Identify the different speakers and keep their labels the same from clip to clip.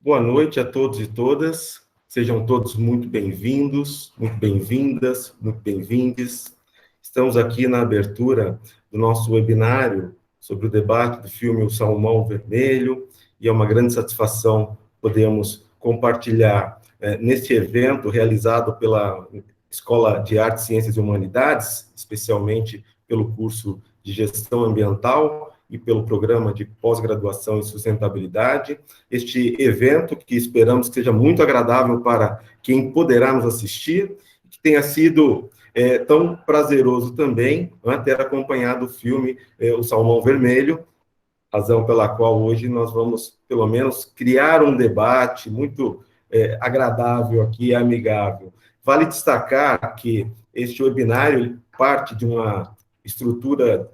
Speaker 1: Boa noite a todos e todas. Sejam todos muito bem-vindos, muito bem-vindas, muito bem-vindes. Estamos aqui na abertura do nosso webinário sobre o debate do filme O Salmão Vermelho, e é uma grande satisfação podermos compartilhar neste evento realizado pela Escola de Artes, Ciências e Humanidades, especialmente pelo curso de Gestão Ambiental e pelo programa de pós-graduação em sustentabilidade, este evento que esperamos que seja muito agradável para quem poderá nos assistir, que tenha sido tão prazeroso também, né, ter acompanhado o filme O Salmão Vermelho, razão pela qual hoje nós vamos, pelo menos, criar um debate muito agradável aqui, amigável. Vale destacar que este webinário parte de uma estrutura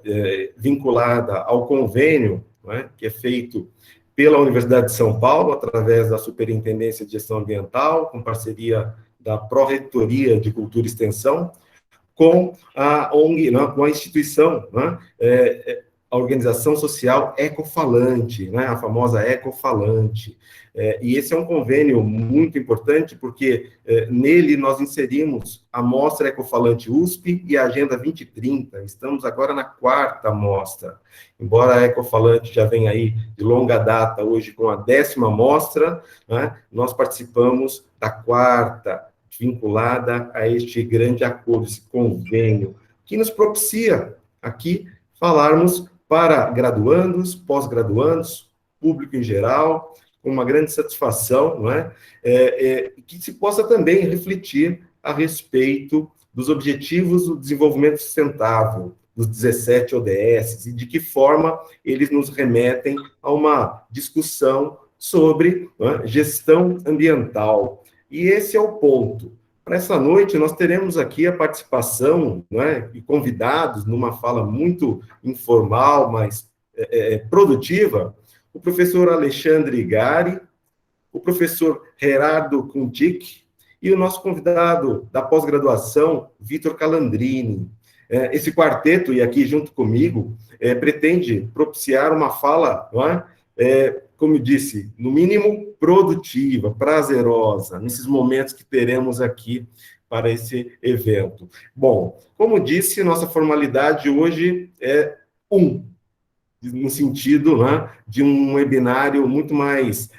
Speaker 1: vinculada ao convênio, né, que é feito pela Universidade de São Paulo, através da Superintendência de Gestão Ambiental, com parceria da Pró-Reitoria de Cultura e Extensão, com a ONG, né, com a instituição, né, a Organização Social Ecofalante, né, a famosa Ecofalante. E esse é um convênio muito importante, porque nele nós inserimos a Mostra Ecofalante USP e a Agenda 2030. Estamos agora na 4ª mostra. Embora a Ecofalante já venha aí de longa data, hoje com a 10ª mostra, né, nós participamos da 4ª, vinculada a este grande acordo, esse convênio, que nos propicia aqui falarmos para graduandos, pós-graduandos, público em geral, com uma grande satisfação, não é? Que se possa também refletir a respeito dos objetivos do desenvolvimento sustentável, dos 17 ODS, e de que forma eles nos remetem a uma discussão sobre, não é, gestão ambiental. E esse é o ponto. Para essa noite, nós teremos aqui a participação, não é, e convidados, numa fala muito informal, mas produtiva, o professor Alexandre Gari, o professor Gerardo Kuntic e o nosso convidado da pós-graduação, Vitor Calandrini. Esse quarteto, e aqui junto comigo, pretende propiciar uma fala, não é? Como eu disse, no mínimo produtiva, prazerosa, nesses momentos que teremos aqui para esse evento. Bom, como disse, nossa formalidade hoje é no sentido, né, de um webinário muito mais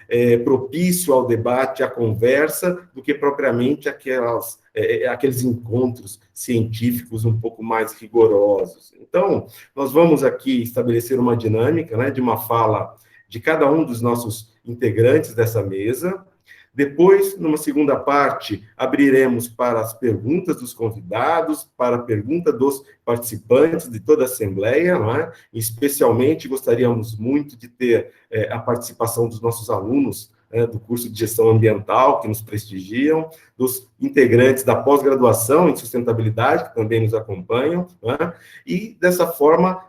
Speaker 1: propício ao debate, à conversa, do que propriamente aqueles encontros científicos um pouco mais rigorosos. Então, nós vamos aqui estabelecer uma dinâmica, né, de uma fala de cada um dos nossos integrantes dessa mesa. Depois, numa segunda parte, abriremos para as perguntas dos convidados, para a pergunta dos participantes de toda a Assembleia, não é? Especialmente, gostaríamos muito de ter a participação dos nossos alunos do curso de Gestão Ambiental, que nos prestigiam, dos integrantes da pós-graduação em Sustentabilidade, que também nos acompanham, não é? E, dessa forma,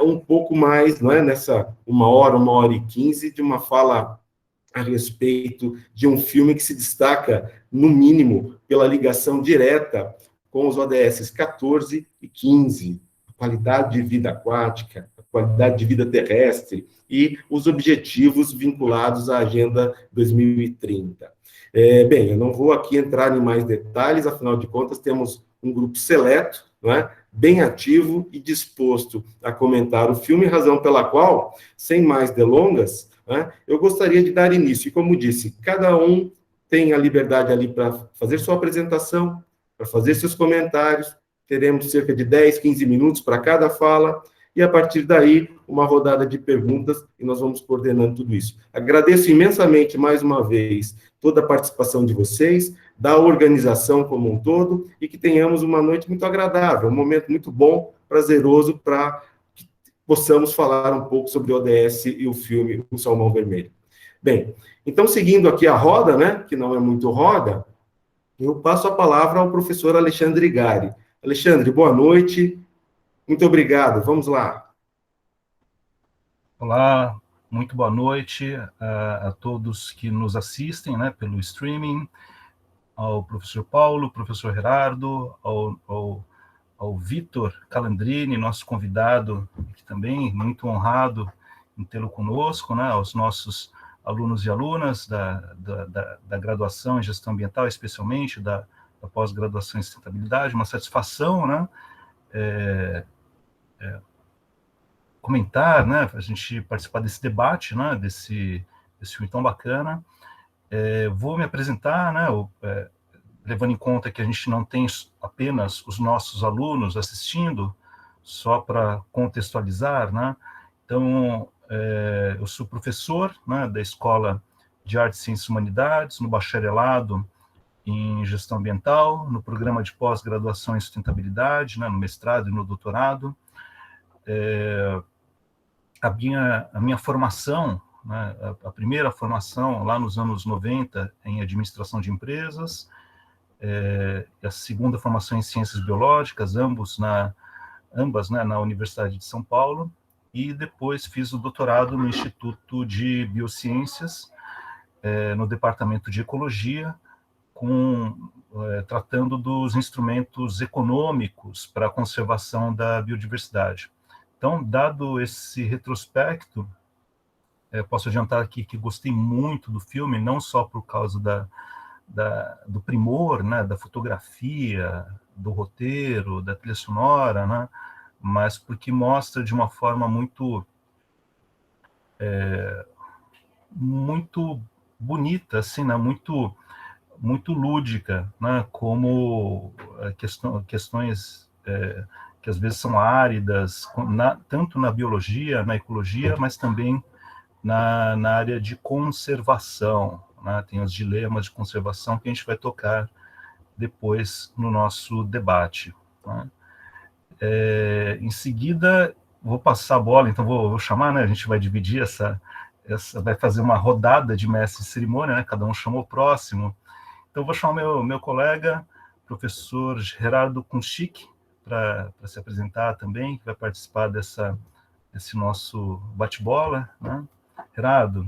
Speaker 1: um pouco mais, não é? Nessa 1 hora e 15, de uma fala a respeito de um filme que se destaca, no mínimo, pela ligação direta com os ODS 14 e 15, a qualidade de vida aquática, a qualidade de vida terrestre e os objetivos vinculados à Agenda 2030. Bem, eu não vou aqui entrar em mais detalhes, afinal de contas, temos um grupo seleto, não é, bem ativo e disposto a comentar o filme, razão pela qual, sem mais delongas, né, eu gostaria de dar início. E como disse, cada um tem a liberdade ali para fazer sua apresentação, para fazer seus comentários. Teremos cerca de 10, 15 minutos para cada fala, e a partir daí, uma rodada de perguntas, e nós vamos coordenando tudo isso. Agradeço imensamente, mais uma vez, toda a participação de vocês, da organização como um todo, e que tenhamos uma noite muito agradável, um momento muito bom, prazeroso, para que possamos falar um pouco sobre o ODS e o filme O Salmão Vermelho. Bem, então, seguindo aqui a roda, né, que não é muito roda, eu passo a palavra ao professor Alexandre Gari. Alexandre, boa noite. Muito obrigado. Vamos lá.
Speaker 2: Olá, muito boa noite a todos que nos assistem, né, pelo streaming, ao professor Paulo, professor Gerardo, ao Vitor Calandrini, nosso convidado, que também muito honrado em tê-lo conosco, né, aos nossos alunos e alunas da graduação em gestão ambiental, especialmente da pós-graduação em sustentabilidade, uma satisfação, né, comentar, né, a gente participar desse debate, né, desse filme tão bacana. Vou me apresentar, né, levando em conta que a gente não tem apenas os nossos alunos assistindo, só para contextualizar, né, então, eu sou professor, né, da Escola de Artes, Ciências e Humanidades, no bacharelado em Gestão Ambiental, no programa de pós-graduação em Sustentabilidade, né, no mestrado e no doutorado. A minha formação, né, a primeira formação lá nos anos 90 em administração de empresas, a segunda formação em ciências biológicas, ambas, né, na Universidade de São Paulo, e depois fiz o doutorado no Instituto de Biociências, no Departamento de Ecologia, tratando dos instrumentos econômicos para a conservação da biodiversidade. Então, dado esse retrospecto, posso adiantar aqui que gostei muito do filme, não só por causa do primor, né, da fotografia, do roteiro, da trilha sonora, né, mas porque mostra de uma forma muito bonita, assim, né, muito lúdica, né, como questões que às vezes são áridas, tanto na biologia, na ecologia, mas também na área de conservação, né? Tem os dilemas de conservação que a gente vai tocar depois no nosso debate, né? Em seguida, vou passar a bola, então vou chamar, né? A gente vai dividir vai fazer uma rodada de mestre de cerimônia, né? Cada um chamou o próximo. Então, vou chamar meu colega, professor Gerardo Kunschik, para se apresentar também, que vai participar desse nosso bate-bola, né? Gerardo.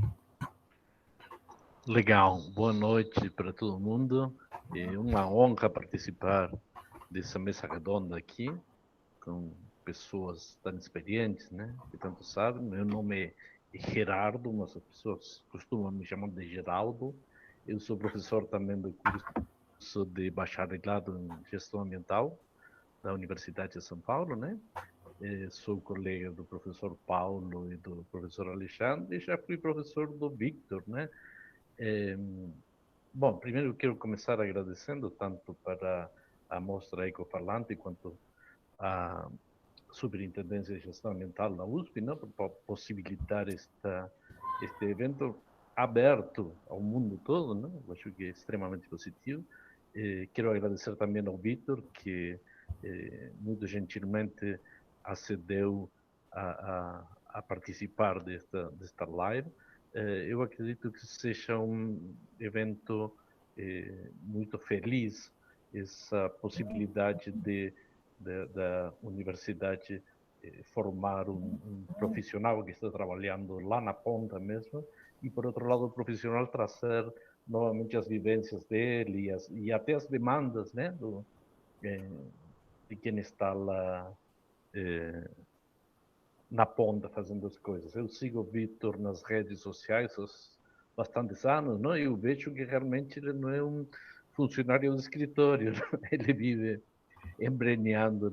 Speaker 3: Legal, boa noite para todo mundo. É uma honra participar dessa mesa redonda aqui, com pessoas tão experientes, né? Que tanto sabem. Meu nome é Gerardo, mas as pessoas costumam me chamar de Geraldo. Eu sou professor também do curso de bacharelado em gestão ambiental da Universidade de São Paulo, né? Sou colega do professor Paulo e do professor Alexandre, e já fui professor do Victor, né? Bom, primeiro eu quero começar agradecendo tanto para a Mostra Ecofalante quanto a Superintendência de Gestão Ambiental da USP, né, por possibilitar este evento aberto ao mundo todo, né? Eu acho que é extremamente positivo. Quero agradecer também ao Vitor, que muito gentilmente acedeu a participar desta live. Eu acredito que seja um evento muito feliz, essa possibilidade da universidade formar um profissional que está trabalhando lá na ponta mesmo, e por outro lado o profissional trazer novamente as vivências dele e até as demandas, né, de quem está lá na ponta fazendo as coisas. Eu sigo o Vitor nas redes sociais há bastantes anos, não? Eu vejo que realmente ele não é um funcionário do escritório, ele vive embrenhando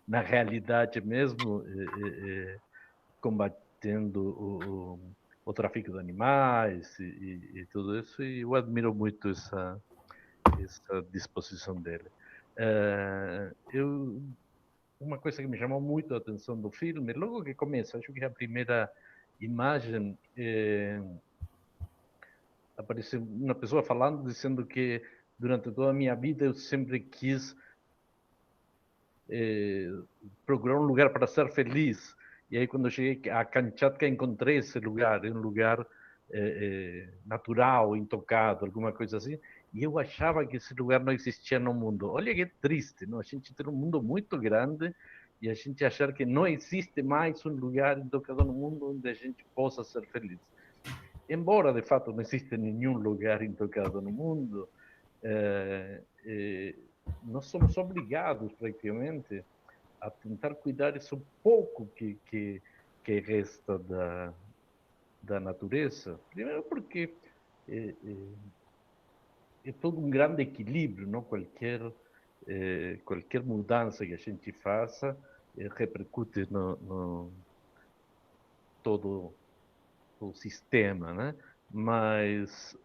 Speaker 3: na realidade mesmo, combatendo o tráfico de animais e tudo isso, e eu admiro muito essa disposição dele. Uma coisa que me chamou muito a atenção do filme, logo que começa, acho que a primeira imagem, aparece uma pessoa falando, dizendo que durante toda a minha vida eu sempre quis procurar um lugar para ser feliz. E aí, quando eu cheguei a Kamchatka, encontrei esse lugar, um lugar natural, intocado, alguma coisa assim. E eu achava que esse lugar não existia no mundo. Olha que triste, não? A gente tem um mundo muito grande e a gente achar que não existe mais um lugar intocado no mundo onde a gente possa ser feliz. Embora, de fato, não exista nenhum lugar intocado no mundo, nós somos obrigados, praticamente, a tentar cuidar isso pouco que resta da natureza. Primeiro porque é todo um grande equilíbrio, não? Qualquer mudança que a gente faça repercute no todo o sistema, né? Mas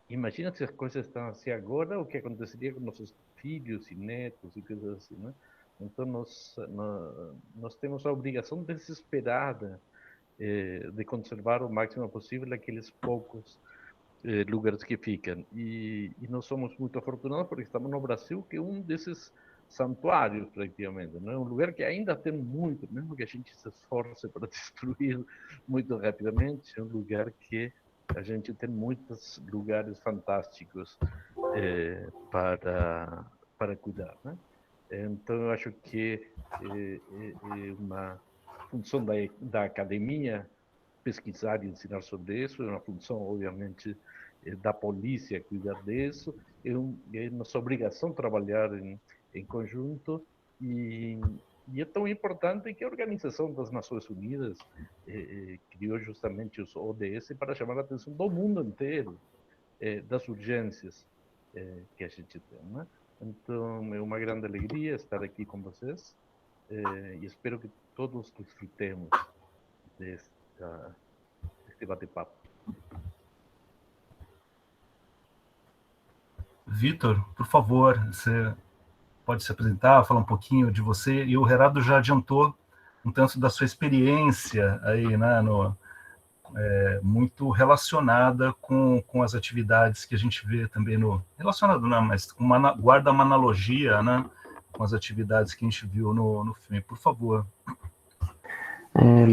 Speaker 3: imagina se as coisas estão assim agora, o que aconteceria com nossos filhos e netos e coisas assim, né? Então nós temos a obrigação desesperada de conservar o máximo possível aqueles poucos lugares que ficam. E nós somos muito afortunados porque estamos no Brasil, que é um desses santuários, praticamente. Não é um lugar que ainda tem muito, mesmo que a gente se esforce para destruir muito rapidamente, é um lugar que a gente tem muitos lugares fantásticos para cuidar, né? Então, eu acho que é uma função da academia pesquisar e ensinar sobre isso, é uma função, obviamente, da polícia cuidar disso, é nossa obrigação trabalhar em conjunto, e é tão importante que a Organização das Nações Unidas criou justamente os ODS para chamar a atenção do mundo inteiro das urgências que a gente tem, né? Então, é uma grande alegria estar aqui com vocês e espero que todos desfrutemos deste bate-papo.
Speaker 2: Vitor, por favor, você pode se apresentar, falar um pouquinho de você, e o Gerardo já adiantou um tanto da sua experiência aí, né, muito relacionada com as atividades que a gente vê também relacionado não, mas guarda uma analogia, né, com as atividades que a gente viu no filme. Por favor.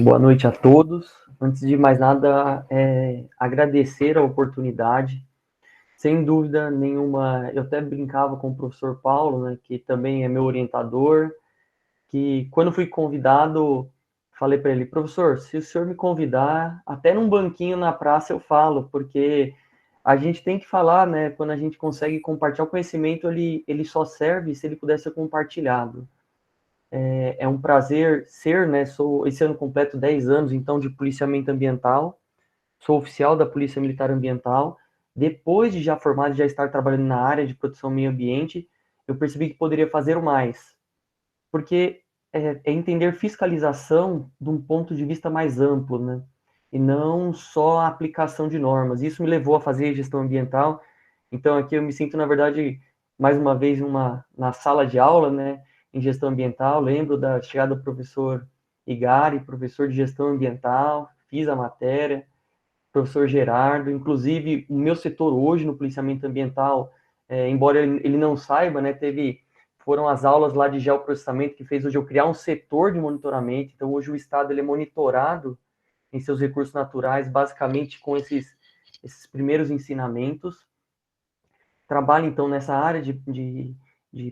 Speaker 4: Boa noite a todos. Antes de mais nada, agradecer a oportunidade. Sem dúvida nenhuma, eu até brincava com o professor Paulo, né, que também é meu orientador, que quando fui convidado, falei para ele, professor, se o senhor me convidar, até num banquinho na praça eu falo, porque a gente tem que falar, né, quando a gente consegue compartilhar o conhecimento, ele só serve se ele puder ser compartilhado. É um prazer ser, né, esse ano completo 10 anos, então, de policiamento ambiental, sou oficial da Polícia Militar Ambiental. Depois de já formado, já estar trabalhando na área de proteção ao meio ambiente, eu percebi que poderia fazer o mais, porque é entender fiscalização de um ponto de vista mais amplo, né, e não só a aplicação de normas. Isso me levou a fazer gestão ambiental, então aqui eu me sinto, na verdade, mais uma vez na sala de aula, né, em gestão ambiental. Lembro da chegada do professor Igari, professor de gestão ambiental, fiz a matéria, professor Gerardo, inclusive o meu setor hoje no policiamento ambiental, embora ele não saiba, né, foram as aulas lá de geoprocessamento que fez hoje eu criar um setor de monitoramento. Então hoje o Estado ele é monitorado em seus recursos naturais, basicamente com esses primeiros ensinamentos. Trabalho então nessa área de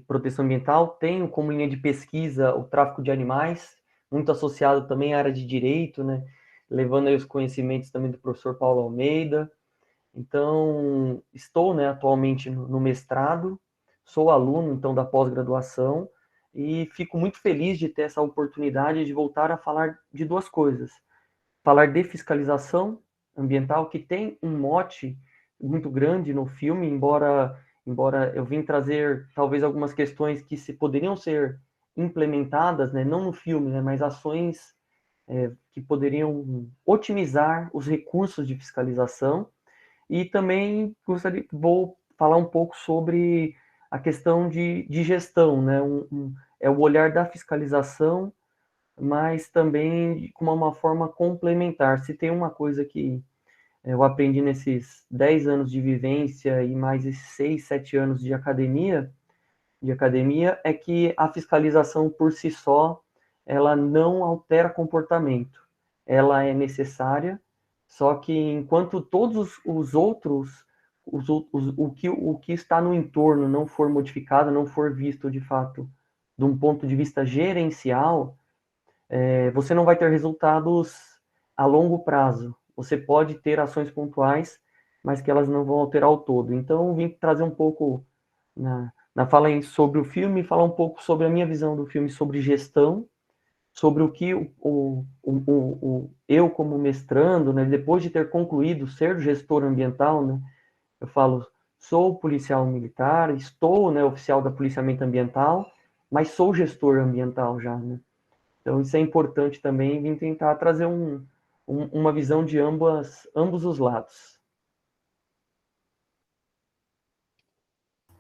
Speaker 4: proteção ambiental, tenho como linha de pesquisa o tráfico de animais, muito associado também à área de direito, né, levando aí os conhecimentos também do professor Paulo Almeida. Então, estou, né, atualmente no mestrado, sou aluno, então, da pós-graduação, e fico muito feliz de ter essa oportunidade de voltar a falar de duas coisas. Falar de fiscalização ambiental, que tem um mote muito grande no filme, embora embora eu vim trazer talvez algumas questões que se poderiam ser implementadas, né, não no filme, né, mas ações que poderiam otimizar os recursos de fiscalização. E também vou falar um pouco sobre a questão de gestão, né? É o olhar da fiscalização, mas também com uma forma complementar. Se tem uma coisa que eu aprendi nesses 10 anos de vivência e mais esses 6, 7 anos de academia, é que a fiscalização por si só, ela não altera comportamento. Ela é necessária, só que enquanto todos os outros, o que está no entorno não for modificado, não for visto de fato de um ponto de vista gerencial, você não vai ter resultados a longo prazo. Você pode ter ações pontuais, mas que elas não vão alterar o todo. Então, eu vim trazer um pouco na fala sobre o filme, falar um pouco sobre a minha visão do filme sobre gestão, sobre o que eu, como mestrando, né, depois de ter concluído ser gestor ambiental, né, eu falo, sou policial militar, estou, né, oficial da policiamento ambiental, mas sou gestor ambiental já, né? Então, isso é importante também, vim tentar trazer uma visão de ambos os lados.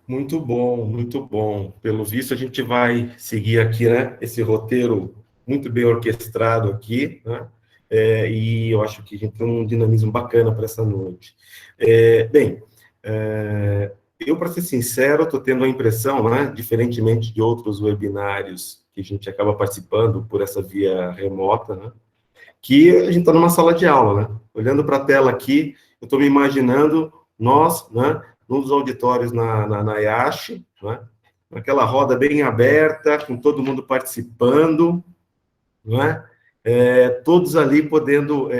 Speaker 1: Muito bom, muito bom. Pelo visto, a gente vai seguir aqui, né, esse roteiro muito bem orquestrado aqui, né? E eu acho que a gente tem um dinamismo bacana para essa noite. Eu, para ser sincero, estou tendo a impressão, né, diferentemente de outros webinários que a gente acaba participando por essa via remota, né, que a gente está numa sala de aula, né? Olhando para a tela aqui, eu estou me imaginando nós, né, num dos auditórios na IASH, né, naquela roda bem aberta, com todo mundo participando, né, todos ali podendo,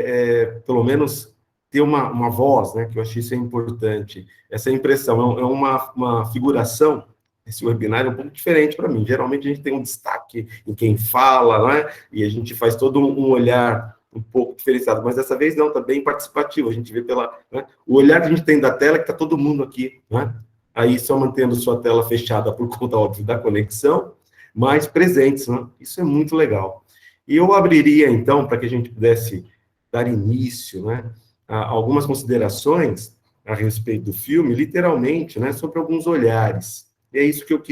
Speaker 1: pelo menos, ter uma voz, né, que eu achei isso importante. Essa impressão é uma figuração, esse webinário é um pouco diferente para mim. Geralmente a gente tem um destaque em quem fala, né, e a gente faz todo um olhar um pouco diferenciado, mas dessa vez não, está bem participativo, a gente vê né, o olhar que a gente tem da tela, que está todo mundo aqui, né, aí só mantendo sua tela fechada por conta, óbvio, da conexão, mas presentes, né, isso é muito legal. E eu abriria, então, para que a gente pudesse dar início, né, a algumas considerações a respeito do filme, literalmente, né, sobre alguns olhares. E é isso que eu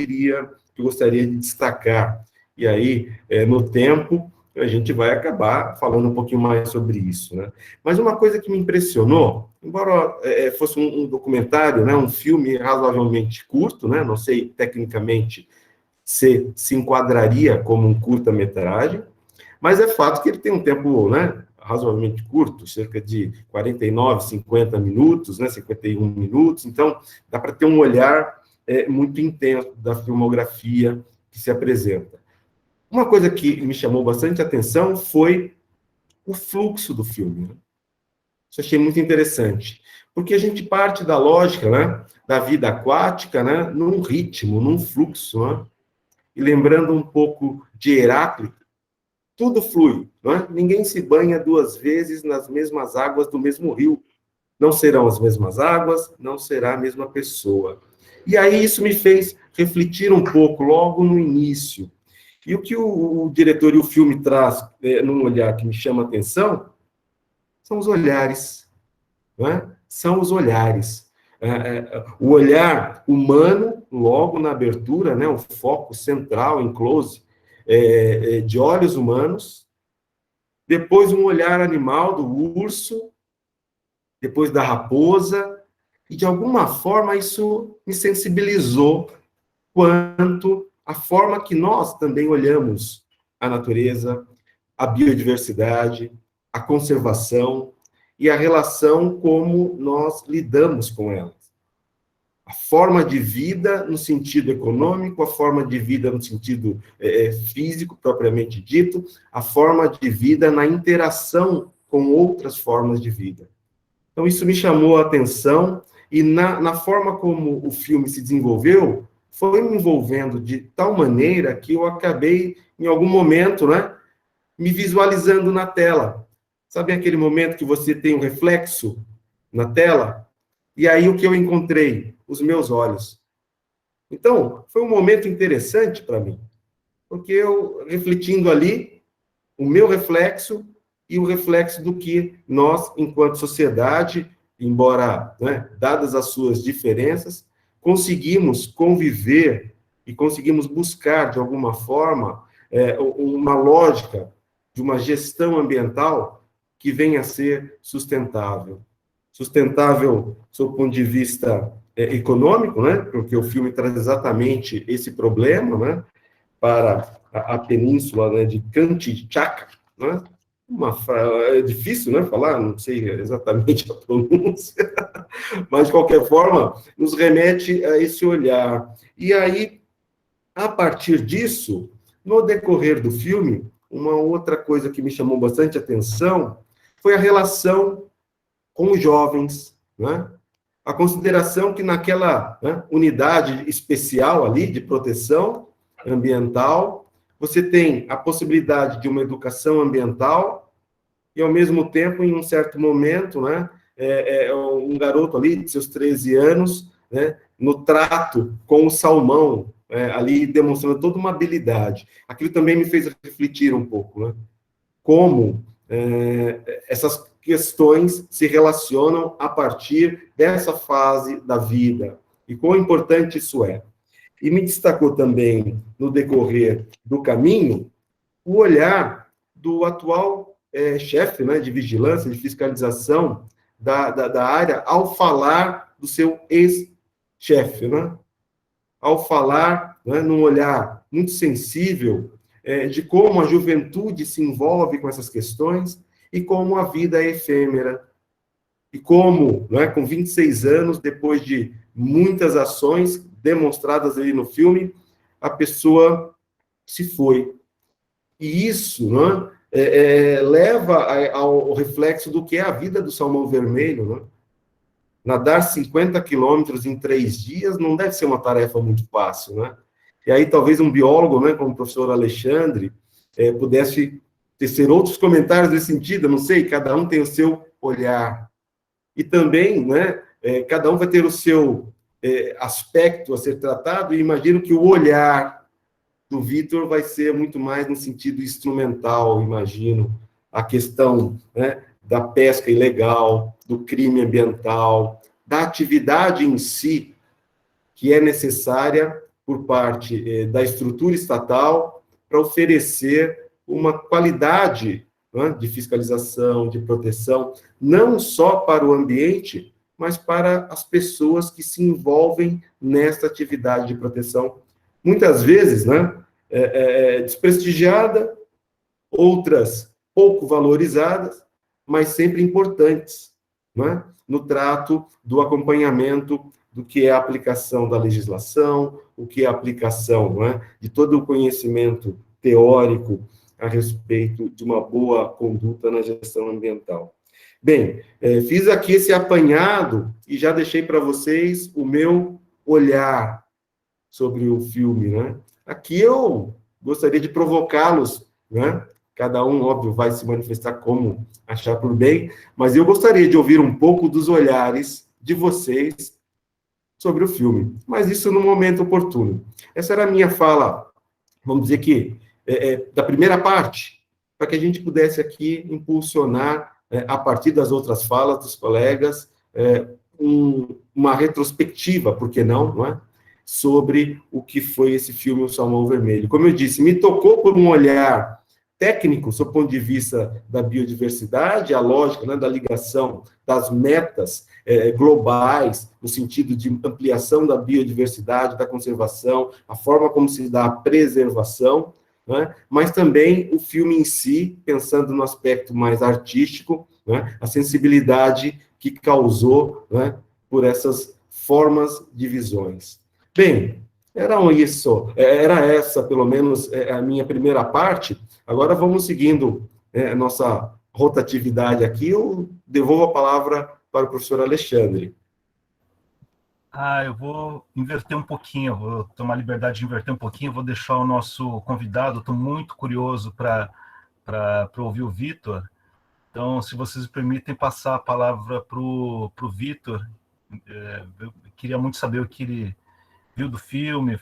Speaker 1: gostaria de destacar. E aí, no tempo, a gente vai acabar falando um pouquinho mais sobre isso, né? Mas uma coisa que me impressionou, embora fosse um documentário, né, um filme razoavelmente curto, né, não sei tecnicamente se enquadraria como um curta-metragem, mas é fato que ele tem um tempo, né, razoavelmente curto, cerca de 49, 50 minutos, né, 51 minutos, então dá para ter um olhar muito intenso da filmografia que se apresenta. Uma coisa que me chamou bastante atenção foi o fluxo do filme, né? Isso eu achei muito interessante, porque a gente parte da lógica, né, da vida aquática, né, num ritmo, num fluxo, né? E lembrando um pouco de Heráclito, tudo flui, não é? Ninguém se banha duas vezes nas mesmas águas do mesmo rio. Não serão as mesmas águas, não será a mesma pessoa. E aí isso me fez refletir um pouco logo no início. E o que o diretor e o filme traz num olhar que me chama a atenção são os olhares, não é? São os olhares. O olhar humano, logo na abertura, né, o foco central, em close, de olhos humanos, depois um olhar animal do urso, depois da raposa, e de alguma forma isso me sensibilizou quanto à forma que nós também olhamos a natureza, a biodiversidade, a conservação e a relação como nós lidamos com elas. A forma de vida no sentido econômico, a forma de vida no sentido físico, propriamente dito, a forma de vida na interação com outras formas de vida. Então, isso me chamou a atenção, e na forma como o filme se desenvolveu, foi me envolvendo de tal maneira que eu acabei, em algum momento, né, me visualizando na tela. Sabe aquele momento que você tem um reflexo na tela? E aí o que eu encontrei? Os meus olhos. Então, foi um momento interessante para mim, porque eu, refletindo ali, o meu reflexo e o reflexo do que nós, enquanto sociedade, embora, né, dadas as suas diferenças, conseguimos conviver e conseguimos buscar, de alguma forma, uma lógica de uma gestão ambiental que venha a ser sustentável. Sustentável, do ponto de vista econômico, né, porque o filme traz exatamente esse problema, né, para a península, né, de Kamchatka, né? É difícil, né, falar, não sei exatamente a pronúncia, mas de qualquer forma nos remete a esse olhar. E aí, a partir disso, no decorrer do filme, uma outra coisa que me chamou bastante atenção foi a relação com os jovens, né? A consideração que naquela, né, unidade especial ali de proteção ambiental, você tem a possibilidade de uma educação ambiental e, ao mesmo tempo, em um certo momento, né, um garoto ali de seus 13 anos, né, no trato com o salmão, ali demonstrando toda uma habilidade. Aquilo também me fez refletir um pouco, né? Como essas questões se relacionam a partir dessa fase da vida, e quão importante isso é. E me destacou também, no decorrer do caminho, o olhar do atual chefe, né, de vigilância, de fiscalização da área, ao falar do seu ex-chefe, né? Ao falar, né, num olhar muito sensível, de como a juventude se envolve com essas questões e como a vida é efêmera. E como, né, com 26 anos, depois de muitas ações demonstradas ali no filme, a pessoa se foi. E isso, né, leva ao reflexo do que é a vida do salmão vermelho, né? Nadar 50 quilômetros em 3 dias não deve ser uma tarefa muito fácil, né? E aí talvez um biólogo, né, como o professor Alexandre, pudesse tecer outros comentários nesse sentido, eu não sei, cada um tem o seu olhar. E também, né, cada um vai ter o seu aspecto a ser tratado, e imagino que o olhar do Vitor vai ser muito mais no sentido instrumental, imagino, a questão, né, da pesca ilegal, do crime ambiental, da atividade em si, que é necessária por parte da estrutura estatal para oferecer uma qualidade, né, de fiscalização, de proteção, não só para o ambiente, mas para as pessoas que se envolvem nesta atividade de proteção. Muitas vezes, né, desprestigiada, outras pouco valorizadas, mas sempre importantes, né, no trato do acompanhamento do que é a aplicação da legislação, o que é a aplicação, né, de todo o conhecimento teórico a respeito de uma boa conduta na gestão ambiental. Bem, fiz aqui esse apanhado e já deixei para vocês o meu olhar sobre o filme, né? Aqui eu gostaria de provocá-los, né? Cada um, óbvio, vai se manifestar como achar por bem, mas eu gostaria de ouvir um pouco dos olhares de vocês sobre o filme, mas isso no momento oportuno. Essa era a minha fala, vamos dizer que, da primeira parte, para que a gente pudesse aqui impulsionar, a partir das outras falas dos colegas, uma retrospectiva, por que não é? Sobre o que foi esse filme O Salmão Vermelho. Como eu disse, me tocou por um olhar técnico, do ponto de vista da biodiversidade, a lógica, né, da ligação das metas globais, no sentido de ampliação da biodiversidade, da conservação, a forma como se dá a preservação, né, mas também o filme em si, pensando no aspecto mais artístico, né, a sensibilidade que causou, né, por essas formas de visões. Bem, era essa, pelo menos, a minha primeira parte. Agora vamos seguindo a nossa rotatividade aqui. Eu devolvo a palavra para o professor Alexandre.
Speaker 2: Eu vou inverter um pouquinho, vou tomar a liberdade de inverter um pouquinho, vou deixar o nosso convidado, estou muito curioso para ouvir o Vitor. Então, se vocês me permitem passar a palavra para o Vitor, eu queria muito saber o que viu do filme,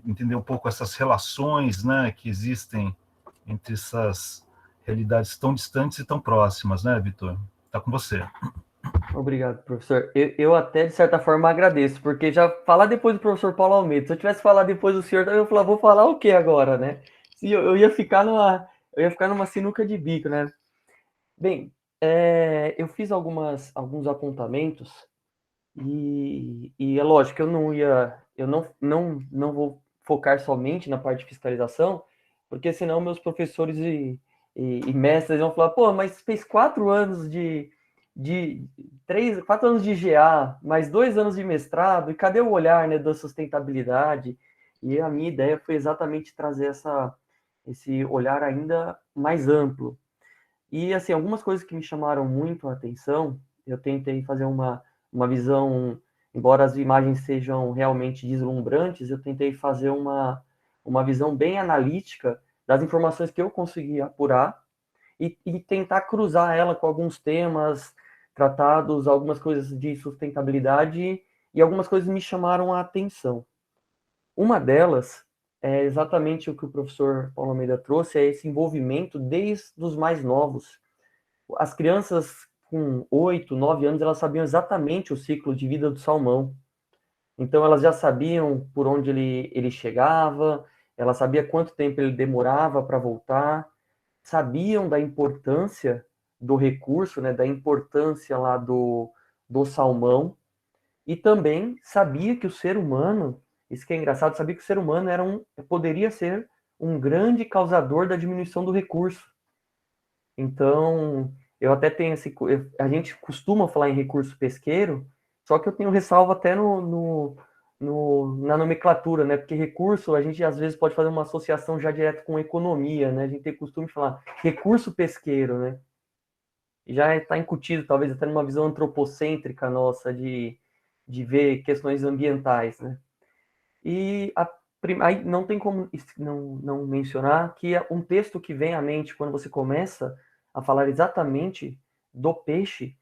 Speaker 2: entender um pouco essas relações, né, que existem entre essas realidades tão distantes e tão próximas, né, Vitor? Está com você.
Speaker 4: Obrigado, professor. Eu até, de certa forma, agradeço, porque já falar depois do professor Paulo Almeida, se eu tivesse falado depois do senhor, eu ia falar, vou falar o que agora, né? Se eu ia ficar numa sinuca de bico, né? Bem, eu fiz alguns apontamentos e é lógico que eu não vou focar somente na parte de fiscalização, porque senão meus professores e mestres vão falar, pô, mas fez 4 anos de 4 anos de GA, mais 2 anos de mestrado, e cadê o olhar, né, da sustentabilidade? E a minha ideia foi exatamente trazer esse olhar ainda mais amplo. E, assim, algumas coisas que me chamaram muito a atenção, eu tentei fazer uma visão, embora as imagens sejam realmente deslumbrantes, eu tentei fazer uma visão bem analítica das informações que eu consegui apurar e tentar cruzar ela com alguns temas tratados, algumas coisas de sustentabilidade e algumas coisas me chamaram a atenção. Uma delas é exatamente o que o professor Paulo Almeida trouxe, é esse envolvimento desde os mais novos. As crianças com 8, 9 anos, elas sabiam exatamente o ciclo de vida do salmão. Então, elas já sabiam por onde ele chegava, ela sabia quanto tempo ele demorava para voltar, sabiam da importância do recurso, né, da importância lá do salmão, e também sabia que o ser humano, isso que é engraçado, sabia que o ser humano poderia ser um grande causador da diminuição do recurso. Então, eu até tenho a gente costuma falar em recurso pesqueiro, só que eu tenho ressalva até na nomenclatura, né? Porque recurso, a gente às vezes pode fazer uma associação já direto com economia, né? A gente tem costume de falar recurso pesqueiro, né? E já está incutido, talvez até numa visão antropocêntrica nossa de ver questões ambientais, né? E aí não tem como não mencionar que um texto que vem à mente quando você começa a falar exatamente do peixe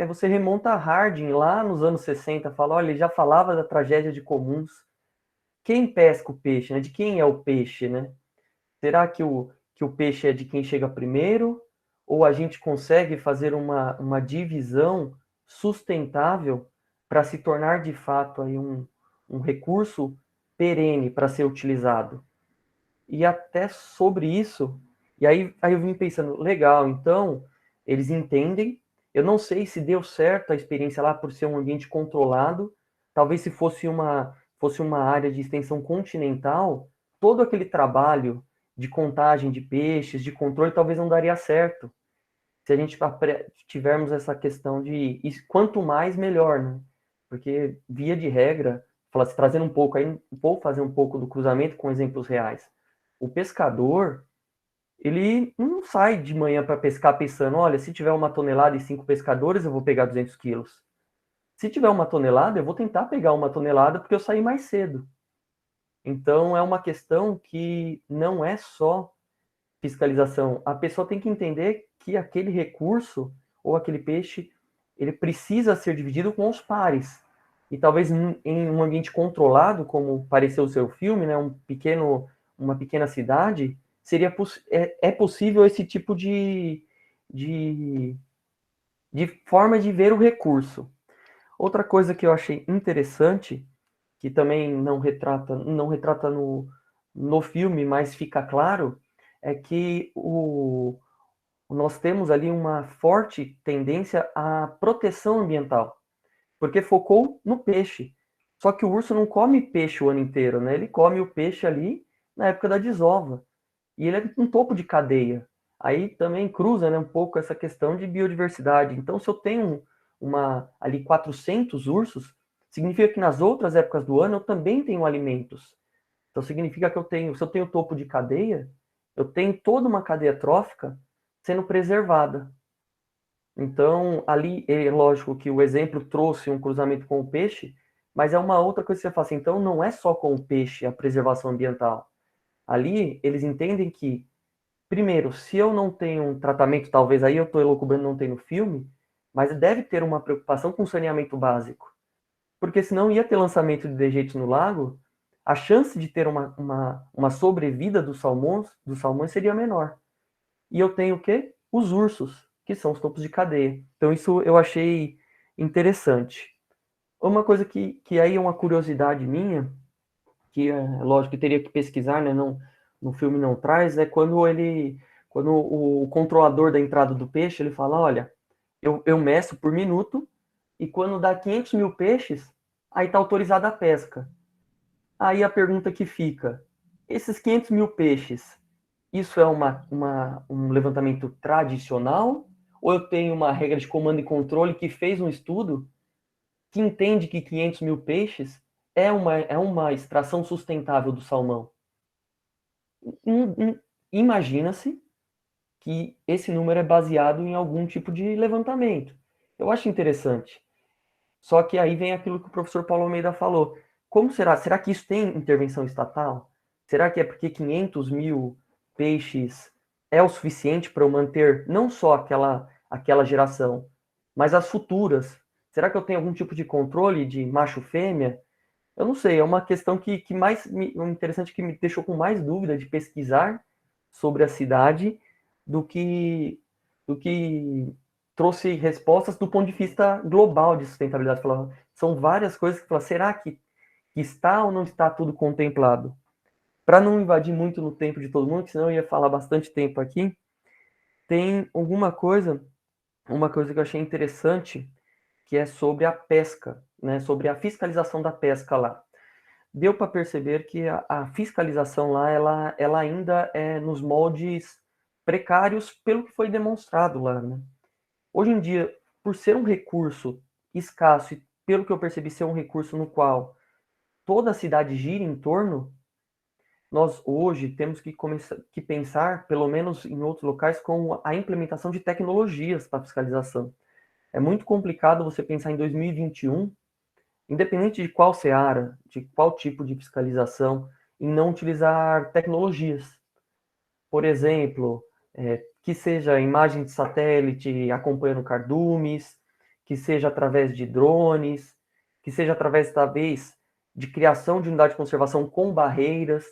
Speaker 4: você remonta a Harding lá nos anos 60, fala, olha, ele já falava da tragédia de Comuns. Quem pesca o peixe, né? De quem é o peixe, né? Será que o peixe é de quem chega primeiro? Ou a gente consegue fazer uma divisão sustentável para se tornar de fato aí um recurso perene para ser utilizado? E até sobre isso, e aí eu vim pensando, legal, então eles entendem. Eu não sei se deu certo a experiência lá por ser um ambiente controlado. Talvez se fosse uma área de extensão continental, todo aquele trabalho de contagem de peixes, de controle, talvez não daria certo. Se a gente tivermos essa questão de quanto mais, melhor, né? Porque, via de regra, trazendo um pouco, aí vou fazer um pouco do cruzamento com exemplos reais. O pescador, ele não sai de manhã para pescar pensando, olha, se tiver 1 tonelada e 5 pescadores, eu vou pegar 200 quilos. Se tiver 1 tonelada, eu vou tentar pegar 1 tonelada porque eu saí mais cedo. Então, é uma questão que não é só fiscalização. A pessoa tem que entender que aquele recurso ou aquele peixe, ele precisa ser dividido com os pares. E talvez em um ambiente controlado, como pareceu o seu filme, né, uma pequena cidade, é possível esse tipo de forma de ver o recurso. Outra coisa que eu achei interessante, que também não retrata no filme, mas fica claro, é que nós temos ali uma forte tendência à proteção ambiental, porque focou no peixe. Só que o urso não come peixe o ano inteiro, né? Ele come o peixe ali na época da desova. E ele é um topo de cadeia. Aí também cruza, né, um pouco essa questão de biodiversidade. Então, se eu tenho ali 400 ursos, significa que nas outras épocas do ano eu também tenho alimentos. Então, significa que se eu tenho topo de cadeia, eu tenho toda uma cadeia trófica sendo preservada. Então, ali, é lógico que o exemplo trouxe um cruzamento com o peixe, mas é uma outra coisa que você fala assim, então não é só com o peixe a preservação ambiental. Ali, eles entendem que, primeiro, se eu não tenho um tratamento, talvez aí eu estou elucubrando, não tem no filme, mas deve ter uma preocupação com saneamento básico. porque senão ia ter lançamento de dejetos no lago, a chance de ter uma sobrevida dos salmões seria menor. E eu tenho o quê? Os ursos, que são os topos de cadeia. Então isso eu achei interessante. Uma coisa que aí é uma curiosidade minha, que é lógico que teria que pesquisar, né? Não, no filme não traz, é quando o controlador da entrada do peixe, ele fala, olha, eu meço por minuto, e quando dá 500 mil peixes, aí está autorizada a pesca. Aí a pergunta que fica, esses 500 mil peixes, isso é um levantamento tradicional? Ou eu tenho uma regra de comando e controle que fez um estudo que entende que 500 mil peixes é uma extração sustentável do salmão? Imagina-se que esse número é baseado em algum tipo de levantamento. Eu acho interessante. Só que aí vem aquilo que o professor Paulo Almeida falou. Como será? Será que isso tem intervenção estatal? Será que é porque 500 mil peixes é o suficiente para eu manter não só aquela geração, mas as futuras? Será que eu tenho algum tipo de controle de macho-fêmea? Eu não sei, é uma questão que interessante, que me deixou com mais dúvida de pesquisar sobre a cidade do que trouxe respostas do ponto de vista global de sustentabilidade. São várias coisas que será que está ou não está tudo contemplado? Para não invadir muito no tempo de todo mundo, que senão eu ia falar bastante tempo aqui, tem uma coisa que eu achei interessante, que é sobre a pesca, né, sobre a fiscalização da pesca lá. Deu para perceber que a fiscalização lá, ela ainda é nos moldes precários pelo que foi demonstrado lá, né? Hoje em dia, por ser um recurso escasso e pelo que eu percebi ser um recurso no qual toda a cidade gira em torno, nós hoje temos que pensar, pelo menos em outros locais, com a implementação de tecnologias para fiscalização. É muito complicado você pensar em 2021, independente de qual seara, de qual tipo de fiscalização, em não utilizar tecnologias. Por exemplo, que seja imagem de satélite acompanhando cardumes, que seja através de drones, que seja através, talvez, de criação de unidade de conservação com barreiras.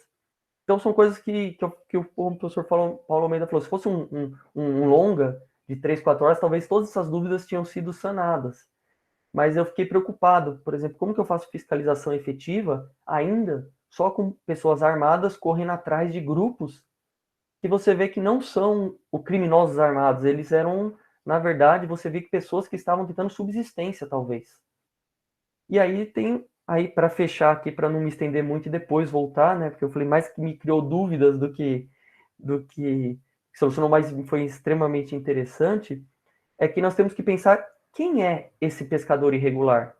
Speaker 4: Então, são coisas que o professor Paulo Almeida falou. Se fosse um longa de 3, 4 horas, talvez todas essas dúvidas tinham sido sanadas. Mas eu fiquei preocupado, por exemplo, como que eu faço fiscalização efetiva ainda só com pessoas armadas correndo atrás de grupos que você vê que não são os criminosos armados, eles eram, na verdade, você vê que pessoas que estavam tentando subsistência, talvez. E aí para fechar aqui, para não me estender muito e depois voltar, né, porque eu falei mais que me criou dúvidas do que solucionou, mas foi extremamente interessante, é que nós temos que pensar quem é esse pescador irregular.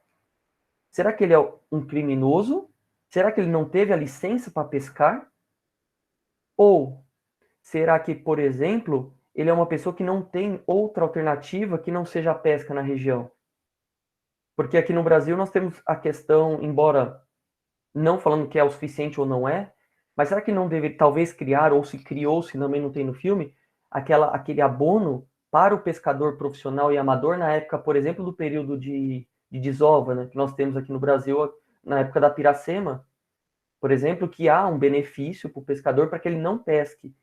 Speaker 4: Será que ele é um criminoso? Será que ele não teve a licença para pescar? Ou será que, por exemplo, ele é uma pessoa que não tem outra alternativa que não seja a pesca na região? Porque aqui no Brasil nós temos a questão, embora não falando que é o suficiente ou não é, mas será que não deve talvez criar, ou se criou, se também não tem no filme, aquele abono para o pescador profissional e amador na época, por exemplo, do período de desova, né, que nós temos aqui no Brasil, na época da Piracema, por exemplo, que há um benefício para o pescador para que ele não pesque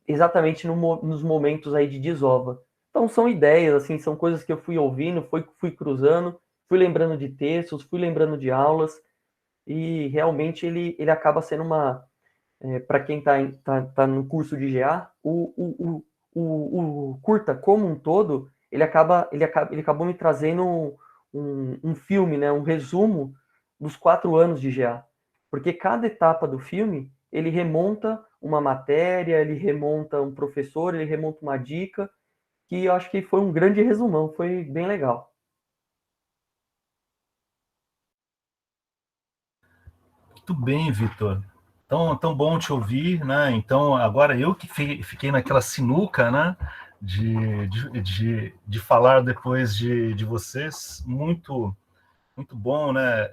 Speaker 4: exatamente nos momentos aí de desova. Então são ideias, assim, são coisas que eu fui ouvindo, fui cruzando, fui lembrando de textos, fui lembrando de aulas, e realmente ele acaba sendo para quem tá no curso de GA, o curta como um todo, ele acabou me trazendo um filme, né, um resumo dos 4 anos de GA. Porque cada etapa do filme, ele remonta uma matéria, ele remonta um professor, ele remonta uma dica, que eu acho que foi um grande resumão, foi bem legal.
Speaker 2: Muito bem, Vitor. Tão bom te ouvir, né? Então, agora eu que fiquei naquela sinuca, né? De falar depois de vocês. Muito, muito bom, né?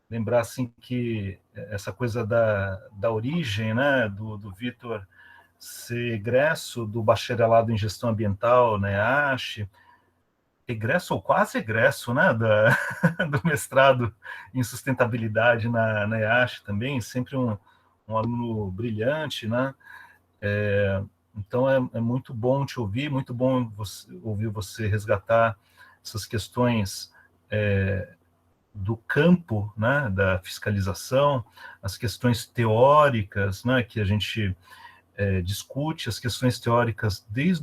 Speaker 2: Lembrar, assim, que essa coisa da origem, né? Do Vitor ser egresso do bacharelado em gestão ambiental, né? egresso ou quase egresso, né, do mestrado em sustentabilidade na IASH também, sempre um aluno brilhante, né? Então é muito bom te ouvir, muito bom ouvir você resgatar essas questões do campo, né, da fiscalização, as questões teóricas, né, que a gente discute, as questões teóricas desde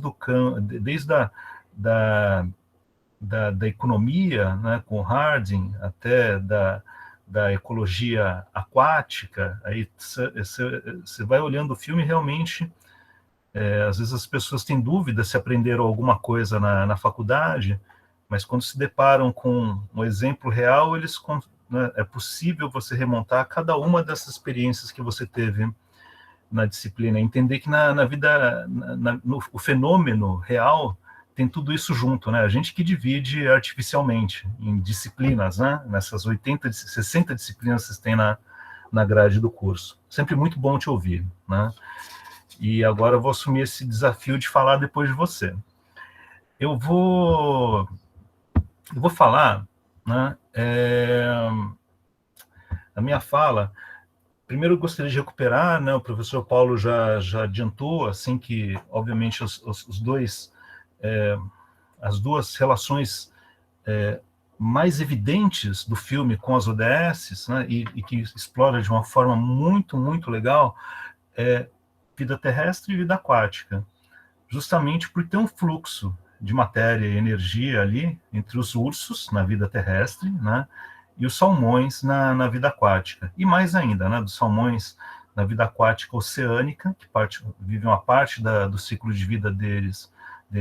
Speaker 2: da economia, né, com Harding, até da ecologia aquática. Aí você vai olhando o filme, realmente, às vezes as pessoas têm dúvida se aprenderam alguma coisa na faculdade, mas quando se deparam com um exemplo real, né, é possível você remontar cada uma dessas experiências que você teve na disciplina, entender que na vida, o fenômeno real tem tudo isso junto, né? A gente que divide artificialmente em disciplinas, né? Nessas 60 disciplinas que vocês têm na grade do curso. Sempre muito bom te ouvir, né? E agora eu vou assumir esse desafio de falar depois de você. Eu vou falar, né? A minha fala. Primeiro, eu gostaria de recuperar, né? O professor Paulo já adiantou, assim, que, obviamente, as duas relações mais evidentes do filme com as ODS, né, e que explora de uma forma muito, muito legal, vida terrestre e vida aquática, justamente por ter um fluxo de matéria e energia ali entre os ursos na vida terrestre, né, e os salmões na vida aquática. E mais ainda, né, dos salmões na vida aquática oceânica, que vivem uma parte do ciclo de vida dele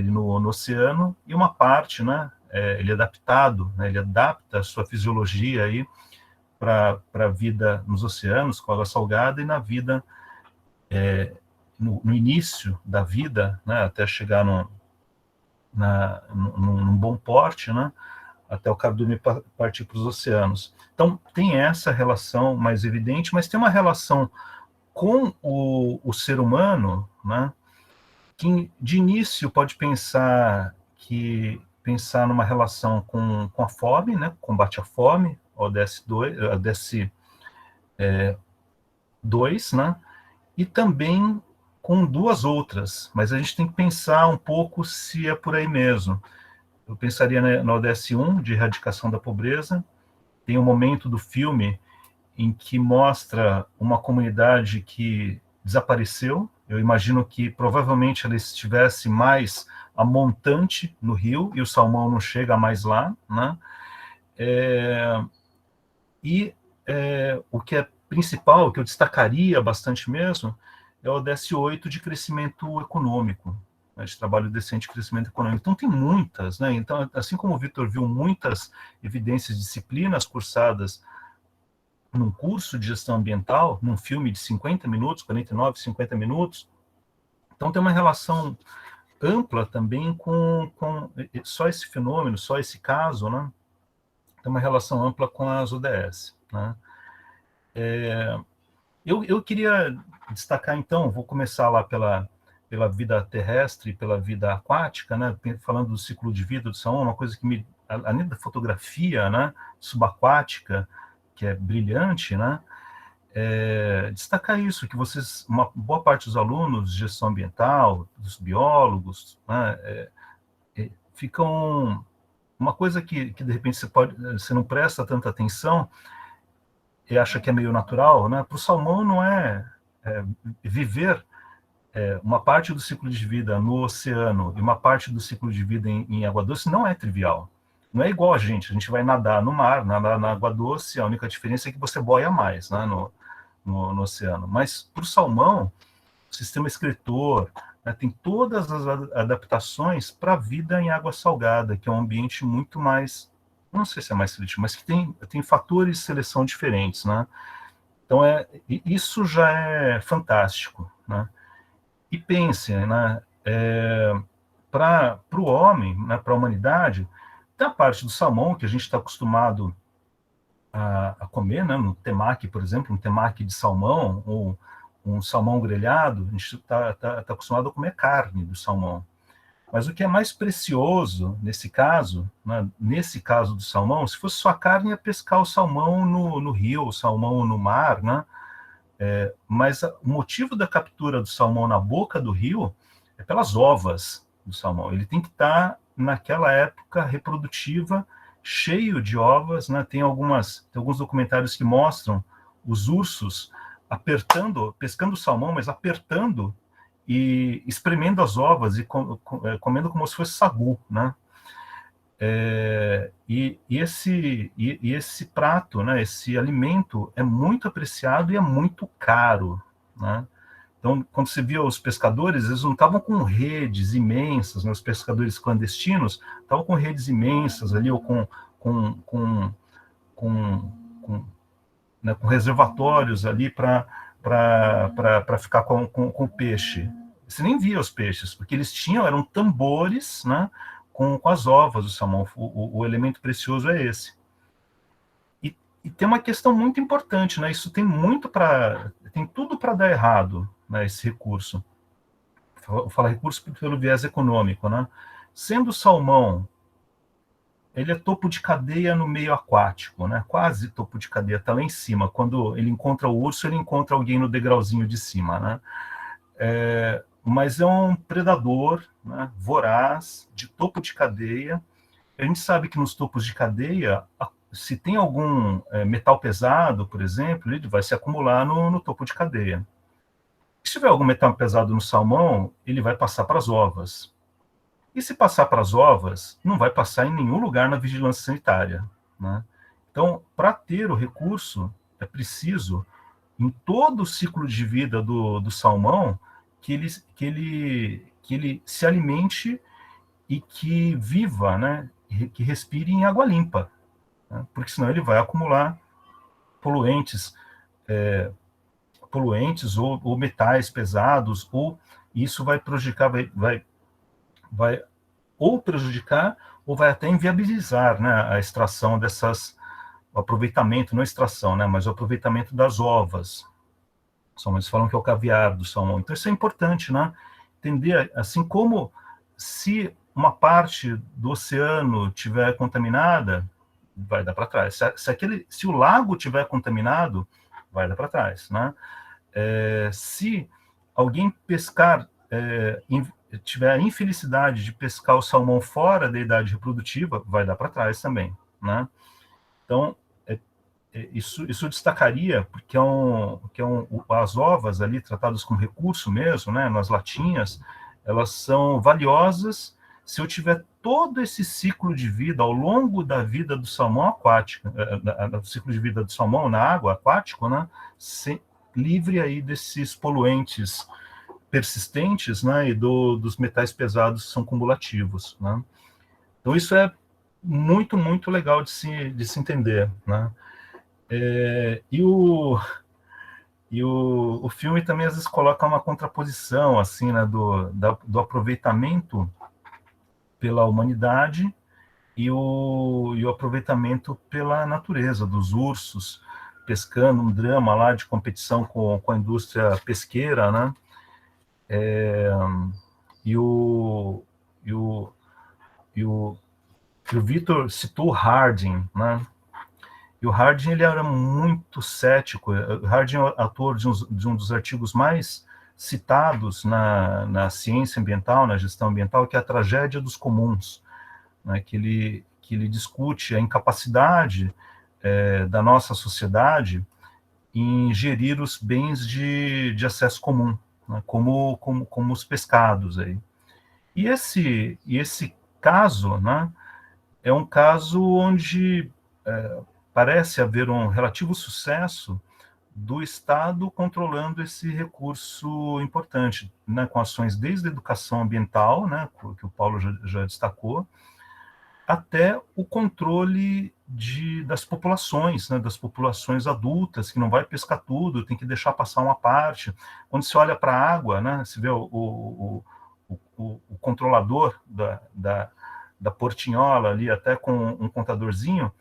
Speaker 2: no oceano, e uma parte, né, ele é adaptado, né, ele adapta a sua fisiologia aí para a vida nos oceanos, com água salgada, e na vida, no início da vida, né, até chegar num bom porte, né, até o cardume partir para os oceanos. Então, tem essa relação mais evidente, mas tem uma relação com o ser humano, né, que de início pode pensar numa relação com a fome, né, combate à fome, ODS 2, né, e também com duas outras, mas a gente tem que pensar um pouco se é por aí mesmo. Eu pensaria na ODS 1, de erradicação da pobreza. Tem um momento do filme em que mostra uma comunidade que desapareceu. Eu imagino que provavelmente ela estivesse mais a montante no rio, e o salmão não chega mais lá, né? O que é principal, o que eu destacaria bastante mesmo, é o ODS 8 de crescimento econômico, né, de trabalho decente e crescimento econômico. Então, tem muitas, né? Então, assim como o Vitor viu muitas evidências, disciplinas cursadas num curso de gestão ambiental, num filme de 50 minutos, 49, 50 minutos, então tem uma relação ampla também com só esse fenômeno, só esse caso, né? Tem uma relação ampla com as ODS, né? Eu queria destacar, então, vou começar lá pela vida terrestre e pela vida aquática, né? Falando do ciclo de vida do salmão, uma coisa que além da fotografia, né, subaquática, que é brilhante, né? Destacar isso, que uma boa parte dos alunos de gestão ambiental, dos biólogos, né, ficam... Uma coisa que de repente você não presta tanta atenção e acha que é meio natural, né? Para o salmão não viver uma parte do ciclo de vida no oceano e uma parte do ciclo de vida em água doce não é trivial. Não é igual a gente vai nadar no mar, nadar na água doce, a única diferença é que você boia mais, né, no oceano. Mas para o salmão, o sistema excretor, né, tem todas as adaptações para a vida em água salgada, que é um ambiente muito mais, não sei se é mais seletivo, mas que tem fatores de seleção diferentes, né? Então, isso já é fantástico, né? E pense, né, para o homem, né, para a humanidade, tem a parte do salmão, que a gente está acostumado a comer, né, no temaki, por exemplo, um temaki de salmão, ou um salmão grelhado, a gente está acostumado a comer carne do salmão. Mas o que é mais precioso nesse caso, né, nesse caso do salmão, se fosse só a carne, ia pescar o salmão no rio, o salmão no mar, né? Mas o motivo da captura do salmão na boca do rio é pelas ovas do salmão. Ele tem que estar naquela época reprodutiva, cheio de ovas, né? Tem alguns documentários que mostram os ursos apertando, pescando o salmão, mas apertando e espremendo as ovas e comendo como se fosse sagu, né? E esse prato, né, esse alimento é muito apreciado e é muito caro, né? Então, quando você via os pescadores, eles não estavam com redes imensas, né? Os pescadores clandestinos estavam com redes imensas ali, ou com, né, com reservatórios ali para ficar com peixe. Você nem via os peixes, porque eles eram tambores, né, com as ovas do salmão. O elemento precioso é esse. E tem uma questão muito importante, né? Isso tem tudo para dar errado, né, esse recurso. Vou falar recurso pelo viés econômico, né? Sendo o salmão, ele é topo de cadeia no meio aquático, né? Quase topo de cadeia, está lá em cima. Quando ele encontra o urso, ele encontra alguém no degrauzinho de cima, né? Mas é um predador, né, voraz, de topo de cadeia. A gente sabe que nos topos de cadeia, se tem algum metal pesado, por exemplo, ele vai se acumular no topo de cadeia. Se tiver algum metal pesado no salmão, ele vai passar para as ovas. E se passar para as ovas, não vai passar em nenhum lugar na vigilância sanitária, né? Então, para ter o recurso, é preciso, em todo o ciclo de vida do salmão, que ele se alimente e que viva, né, que respire em água limpa, né, porque senão ele vai acumular poluentes ou metais pesados, ou isso vai prejudicar, vai ou prejudicar ou vai até inviabilizar, né, a extração o aproveitamento, não a extração, né, mas o aproveitamento das ovas. Eles falam que é o caviar do salmão. Então isso é importante, né? Entender, assim como se uma parte do oceano estiver contaminada, vai dar para trás. Se o lago estiver contaminado, vai dar para trás, né? Se alguém pescar, tiver a infelicidade de pescar o salmão fora da idade reprodutiva, vai dar para trás também, né? Então, isso destacaria, porque as ovas ali, tratadas como recurso mesmo, né, nas latinhas, elas são valiosas se eu tiver todo esse ciclo de vida ao longo da vida do salmão aquático, do ciclo de vida do salmão na água aquático, né, livre aí desses poluentes persistentes, né, e dos metais pesados que são cumulativos, né. Então isso é muito, muito legal de se entender, né. O filme também às vezes coloca uma contraposição assim, né, do aproveitamento pela humanidade e o aproveitamento pela natureza, dos ursos pescando, um drama lá de competição com a indústria pesqueira, né? O Victor citou Harding, né? E o Harding, ele era muito cético. O Harding é autor de um dos artigos mais citados na ciência ambiental, na gestão ambiental, que é a tragédia dos comuns, né, que ele discute a incapacidade da nossa sociedade em gerir os bens de acesso comum, né, como os pescados. Aí. E esse caso, né, é um caso onde parece haver um relativo sucesso do Estado controlando esse recurso importante, né, com ações desde a educação ambiental, né, que o Paulo já destacou, até o controle das populações, né, das populações adultas, que não vai pescar tudo, tem que deixar passar uma parte. Quando você olha para a água, né, você vê o controlador da portinhola ali, até com um contadorzinho,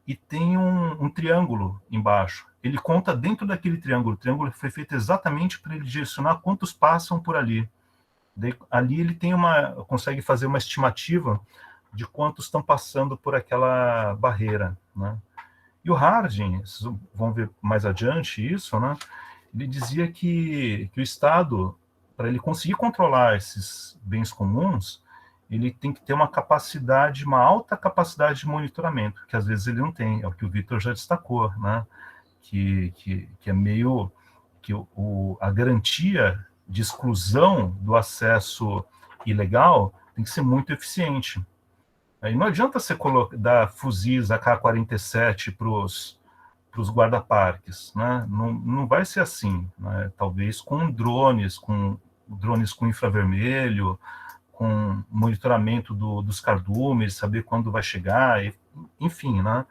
Speaker 2: e tem um triângulo embaixo. Ele conta dentro daquele triângulo. O triângulo foi feito exatamente para ele direcionar quantos passam por ali. Daí, ali ele consegue fazer uma estimativa de quantos estão passando por aquela barreira, né? E o Harding, vocês vão ver mais adiante isso, né? Ele dizia que o Estado, para ele conseguir controlar esses bens comuns, ele tem que ter uma alta capacidade de monitoramento, que às vezes ele não tem, é o que o Vitor já destacou, né? Que é meio que a garantia de exclusão do acesso ilegal tem que ser muito eficiente. Aí não adianta você dar fuzis AK-47 para os guarda-parques, né? Não vai ser assim, né? Talvez com drones com infravermelho, com monitoramento dos cardumes, saber quando vai chegar, enfim, né?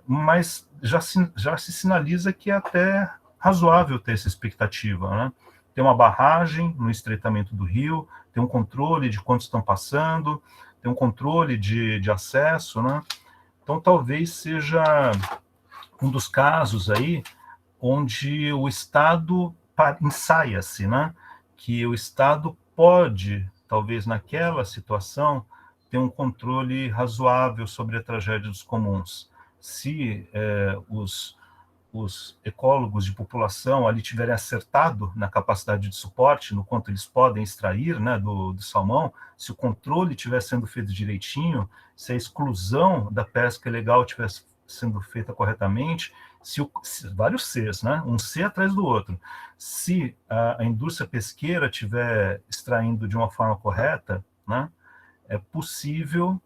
Speaker 2: Mas já se sinaliza que é até razoável ter essa expectativa, né? Tem uma barragem no estreitamento do rio, tem um controle de quantos estão passando, tem um controle de acesso, né? Então, talvez seja um dos casos aí onde o Estado ensaia-se, né? Que o Estado pode, talvez naquela situação, ter um controle razoável sobre a tragédia dos comuns. Se os ecólogos de população ali tiverem acertado na capacidade de suporte, no quanto eles podem extrair, né, do salmão, se o controle estiver sendo feito direitinho, se a exclusão da pesca ilegal estiver sendo feita corretamente, vários Cs, né, um C atrás do outro, se a indústria pesqueira estiver extraindo de uma forma correta, né, é possível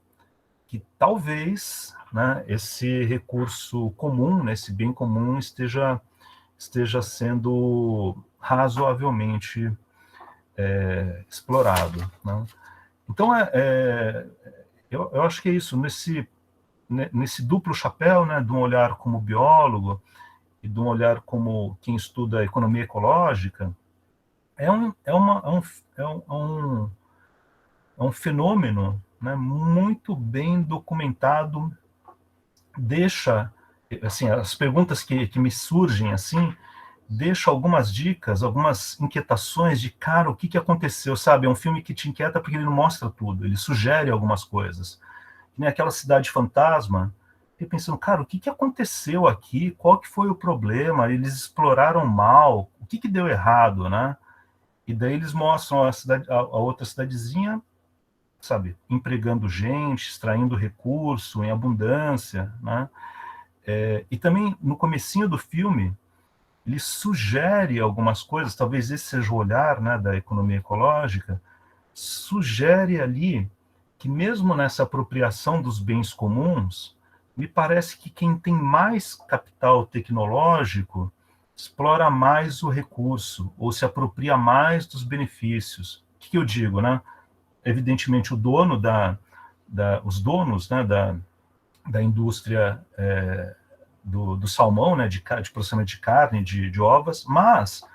Speaker 2: que talvez, né, esse recurso comum, né, esse bem comum esteja sendo razoavelmente explorado, né? Então, eu acho que é isso, nesse duplo chapéu, né, de um olhar como biólogo e de um olhar como quem estuda economia ecológica, é um fenômeno, né, muito bem documentado, deixa, assim, as perguntas que me surgem, assim, deixa algumas dicas, algumas inquietações de, cara, o que aconteceu, sabe? É um filme que te inquieta porque ele não mostra tudo, ele sugere algumas coisas. Que nem aquela cidade fantasma, fiquei pensando, cara, o que aconteceu aqui? Qual que foi o problema? Eles exploraram mal? O que deu errado, né? E daí eles mostram a outra cidadezinha, sabe, empregando gente, extraindo recurso em abundância, né? E também, no comecinho do filme, ele sugere algumas coisas, talvez esse seja o olhar, né, da economia ecológica, sugere ali que mesmo nessa apropriação dos bens comuns, me parece que quem tem mais capital tecnológico explora mais o recurso, ou se apropria mais dos benefícios. O que eu digo, né? Evidentemente, os donos, né, da indústria do salmão, né, de processamento de carne, de ovas, mas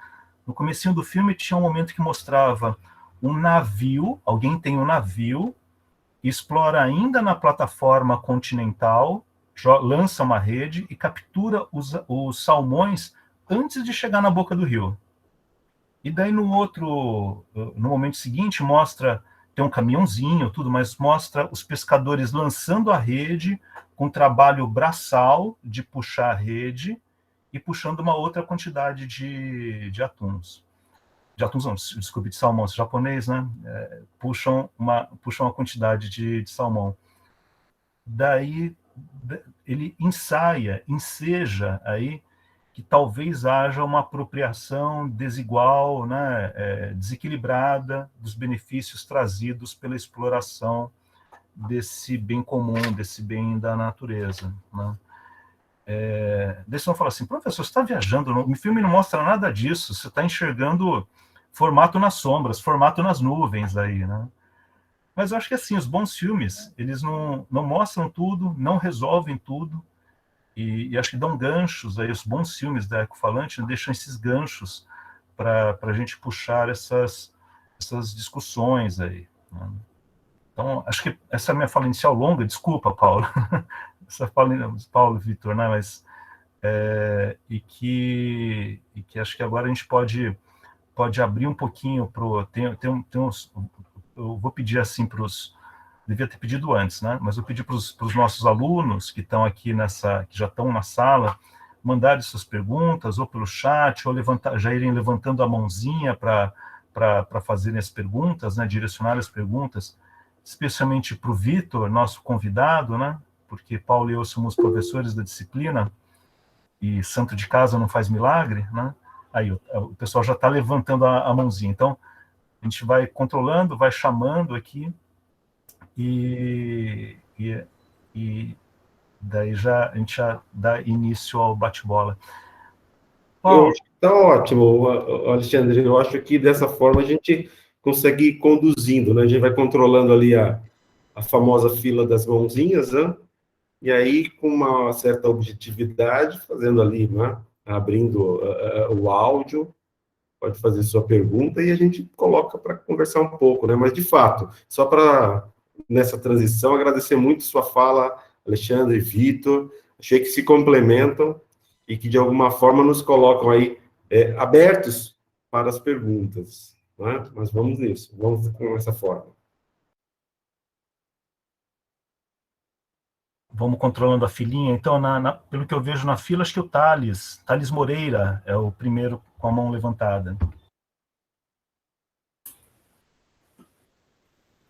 Speaker 2: no comecinho do filme tinha um momento que mostrava um navio, alguém tem um navio, explora ainda na plataforma continental, lança uma rede e captura os salmões antes de chegar na boca do rio. E daí no momento seguinte mostra, tem um caminhãozinho, tudo, mas mostra os pescadores lançando a rede com trabalho braçal de puxar a rede e puxando uma outra quantidade de atuns. De atuns não, desculpe, de salmão, japonês, né? Puxam uma quantidade de salmão. Daí ele enseja aí que talvez haja uma apropriação desigual, né, desequilibrada dos benefícios trazidos pela exploração desse bem comum, desse bem da natureza, né? Daí você vai falar assim, professor, você está viajando, o filme não mostra nada disso, você está enxergando formato nas sombras, formato nas nuvens aí, né? Mas eu acho que assim, os bons filmes, eles não mostram tudo, não resolvem tudo, e acho que dão ganchos aí, os bons filmes da Ecofalante deixam esses ganchos para a gente puxar essas discussões aí, né? Então, acho que essa é a minha fala inicial longa, desculpa, Paulo, essa fala, Paulo, Vitor, né, mas e que acho que agora a gente pode pode abrir um pouquinho tem uns, eu vou pedir assim para os, devia ter pedido antes, né? Mas eu pedi para os nossos alunos que estão aqui que já estão na sala, mandarem suas perguntas, ou pelo chat, ou já irem levantando a mãozinha para fazerem as perguntas, né? Direcionar as perguntas, especialmente para o Vitor, nosso convidado, né? Porque Paulo e eu somos professores da disciplina, e santo de casa não faz milagre, né? Aí o pessoal já está levantando a mãozinha. Então, a gente vai controlando, vai chamando aqui, e daí a gente já dá início ao bate-bola.
Speaker 1: Eu acho que está ótimo, Alexandre. Eu acho que dessa forma a gente consegue ir conduzindo, né? A gente vai controlando ali a famosa fila das mãozinhas, né? E aí, com uma certa objetividade, fazendo ali, né? Abrindo o áudio, pode fazer sua pergunta e a gente coloca para conversar um pouco, né? Mas, de fato, só para, nessa transição, agradecer muito sua fala, Alexandre e Vitor. Achei que se complementam e que, de alguma forma, nos colocam aí abertos para as perguntas, né? Mas vamos nisso, vamos com essa forma.
Speaker 2: Vamos controlando a filinha. Então, pelo que eu vejo na fila, acho que o Thales Moreira é o primeiro com a mão levantada.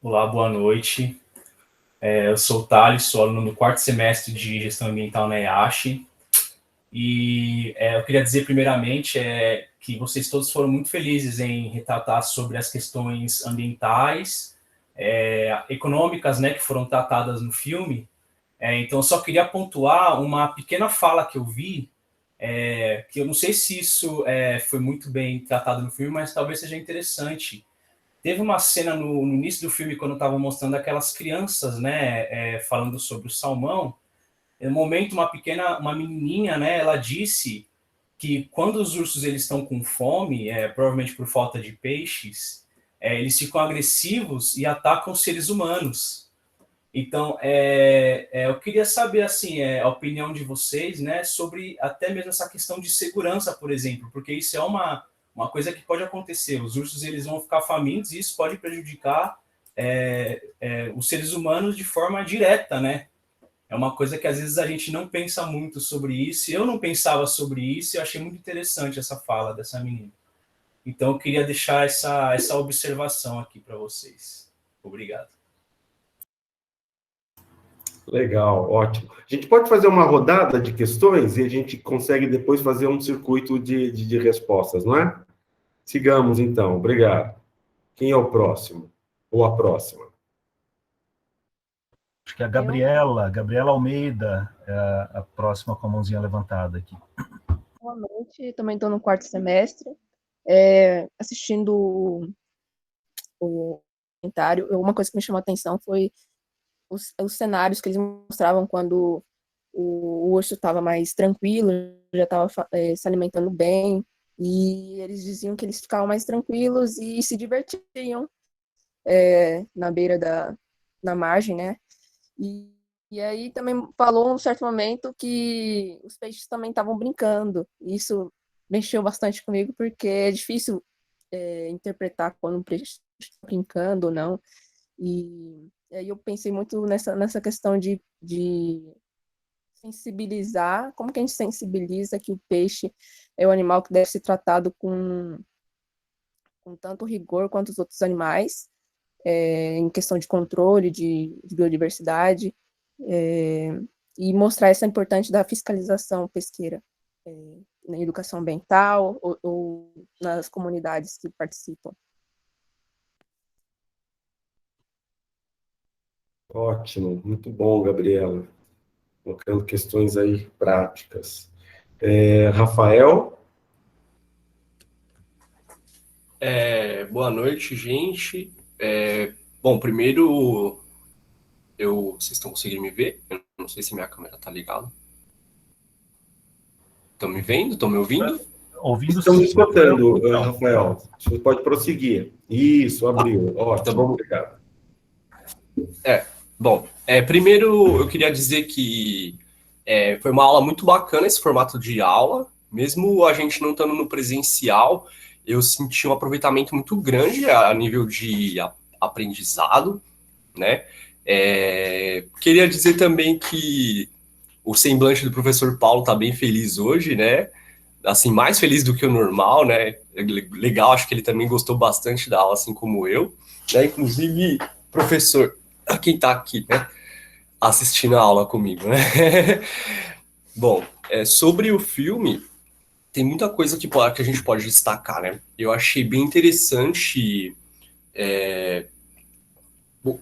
Speaker 5: Olá, boa noite. Eu sou o Thales, sou aluno do 4º semestre de Gestão Ambiental na EASH. E eu queria dizer, primeiramente, que vocês todos foram muito felizes em retratar sobre as questões ambientais, econômicas, né, que foram tratadas no filme. Então, eu só queria pontuar uma pequena fala que eu vi, que eu não sei se isso foi muito bem tratado no filme, mas talvez seja interessante. Teve uma cena no início do filme, quando estava mostrando aquelas crianças, né, falando sobre o salmão. No momento, uma menininha, né, ela disse que quando os ursos eles estão com fome, provavelmente por falta de peixes, eles ficam agressivos e atacam os seres humanos. Então, eu queria saber, assim, a opinião de vocês, né, sobre até mesmo essa questão de segurança, por exemplo, porque isso é uma coisa que pode acontecer. Os ursos eles vão ficar famintos e isso pode prejudicar os seres humanos de forma direta, né? É uma coisa que às vezes a gente não pensa muito sobre isso. Eu não pensava sobre isso e eu achei muito interessante essa fala dessa menina. Então, eu queria deixar essa observação aqui para vocês. Obrigado.
Speaker 1: Legal, ótimo. A gente pode fazer uma rodada de questões e a gente consegue depois fazer um circuito de respostas, não é? Sigamos, então. Obrigado. Quem é o próximo? Ou a próxima?
Speaker 2: Acho que é a Gabriela Almeida é a próxima com a mãozinha levantada aqui.
Speaker 6: Boa noite, também estou no 4º semestre, assistindo o documentário. Uma coisa que me chamou a atenção foi os cenários que eles mostravam quando o urso estava mais tranquilo, já estava se alimentando bem, e eles diziam que eles ficavam mais tranquilos e se divertiam na beira na margem, né? E aí também falou um certo momento que os peixes também estavam brincando. Isso mexeu bastante comigo, porque é difícil interpretar quando o peixe está brincando ou não. E aí eu pensei muito nessa questão de sensibilizar. Como que a gente sensibiliza que o peixe é um animal que deve ser tratado com tanto rigor quanto os outros animais, em questão de controle de biodiversidade, e mostrar essa importância da fiscalização pesqueira na educação ambiental ou nas comunidades que participam.
Speaker 1: Ótimo, muito bom, Gabriela. Colocando questões aí práticas. Rafael?
Speaker 7: Boa noite, gente. Bom, primeiro, vocês estão conseguindo me ver? Eu não sei se minha câmera está ligada. Estão me vendo? Estão me ouvindo?
Speaker 2: Ouvindo.
Speaker 1: Estamos escutando, Rafael. Você pode prosseguir. Isso, abriu. Ótimo,
Speaker 7: tá bom.
Speaker 1: Obrigado.
Speaker 7: Bom, primeiro eu queria dizer que foi uma aula muito bacana esse formato de aula, mesmo a gente não estando no presencial. eu senti um aproveitamento muito grande a nível de aprendizado, né? Queria dizer também que o semblante do professor Paulo está bem feliz hoje, né? Assim, mais feliz do que o normal, né? Legal, acho que ele também gostou bastante da aula, assim como eu, né? Inclusive, professor, quem está aqui, né? Assistindo a aula comigo, né? Bom, sobre o filme, tem muita coisa que a gente pode destacar, né? Eu achei bem interessante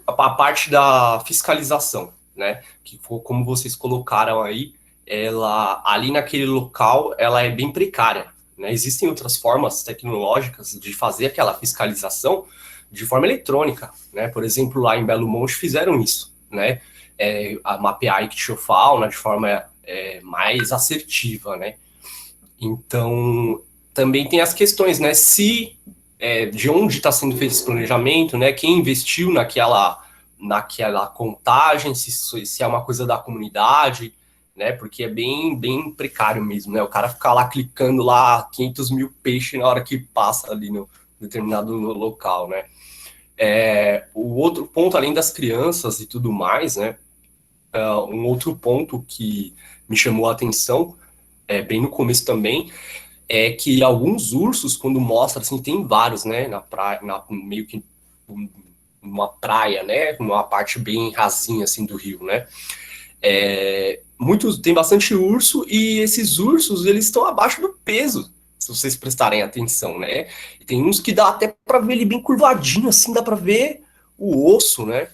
Speaker 7: a parte da fiscalização, né? Que como vocês colocaram aí, ela ali naquele local, ela é bem precária, né? Existem outras formas tecnológicas de fazer aquela fiscalização de forma eletrônica, né? Por exemplo, lá em Belo Monte fizeram isso, né? Mapear a ictiofauna de forma mais assertiva, né? Então, também tem as questões, né? Se de onde está sendo feito esse planejamento, né? Quem investiu naquela contagem, se é uma coisa da comunidade, né? Porque é bem precário mesmo, né? O cara ficar lá clicando lá 500 mil peixes na hora que passa ali no determinado local, né? O outro ponto, além das crianças e tudo mais, né? Um outro ponto que me chamou a atenção, bem no começo também, é que alguns ursos, quando mostra, assim, tem vários, né, na praia, meio que uma praia, né, uma parte bem rasinha, assim, do rio, né, tem bastante urso, e esses ursos, eles estão abaixo do peso, se vocês prestarem atenção, né, e tem uns que dá até para ver ele bem curvadinho, assim, dá para ver o osso, né,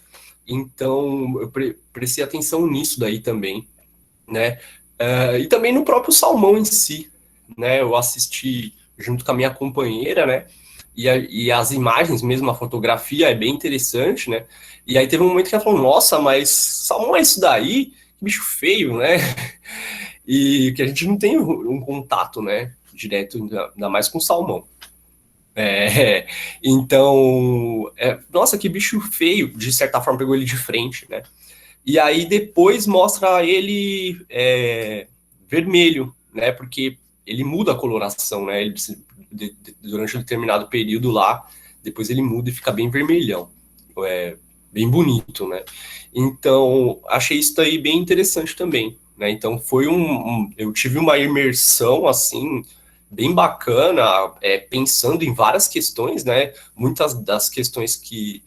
Speaker 7: então eu prestei atenção nisso daí também, né, e também no próprio salmão em si, né? Eu assisti junto com a minha companheira, né? E as imagens mesmo, a fotografia é bem interessante, né? E aí teve um momento que ela falou, nossa, mas salmão é isso daí? Que bicho feio, né? E que a gente não tem um contato, né? Direto, ainda mais com salmão. Então, nossa, que bicho feio, de certa forma pegou ele de frente, né? E aí depois mostra ele vermelho, né? Porque ele muda a coloração, né? Durante um determinado período lá, depois ele muda e fica bem vermelhão. Bem bonito, né? Então, achei isso daí bem interessante também, né? Então, eu tive uma imersão, assim, bem bacana, pensando em várias questões, né? Muitas das questões que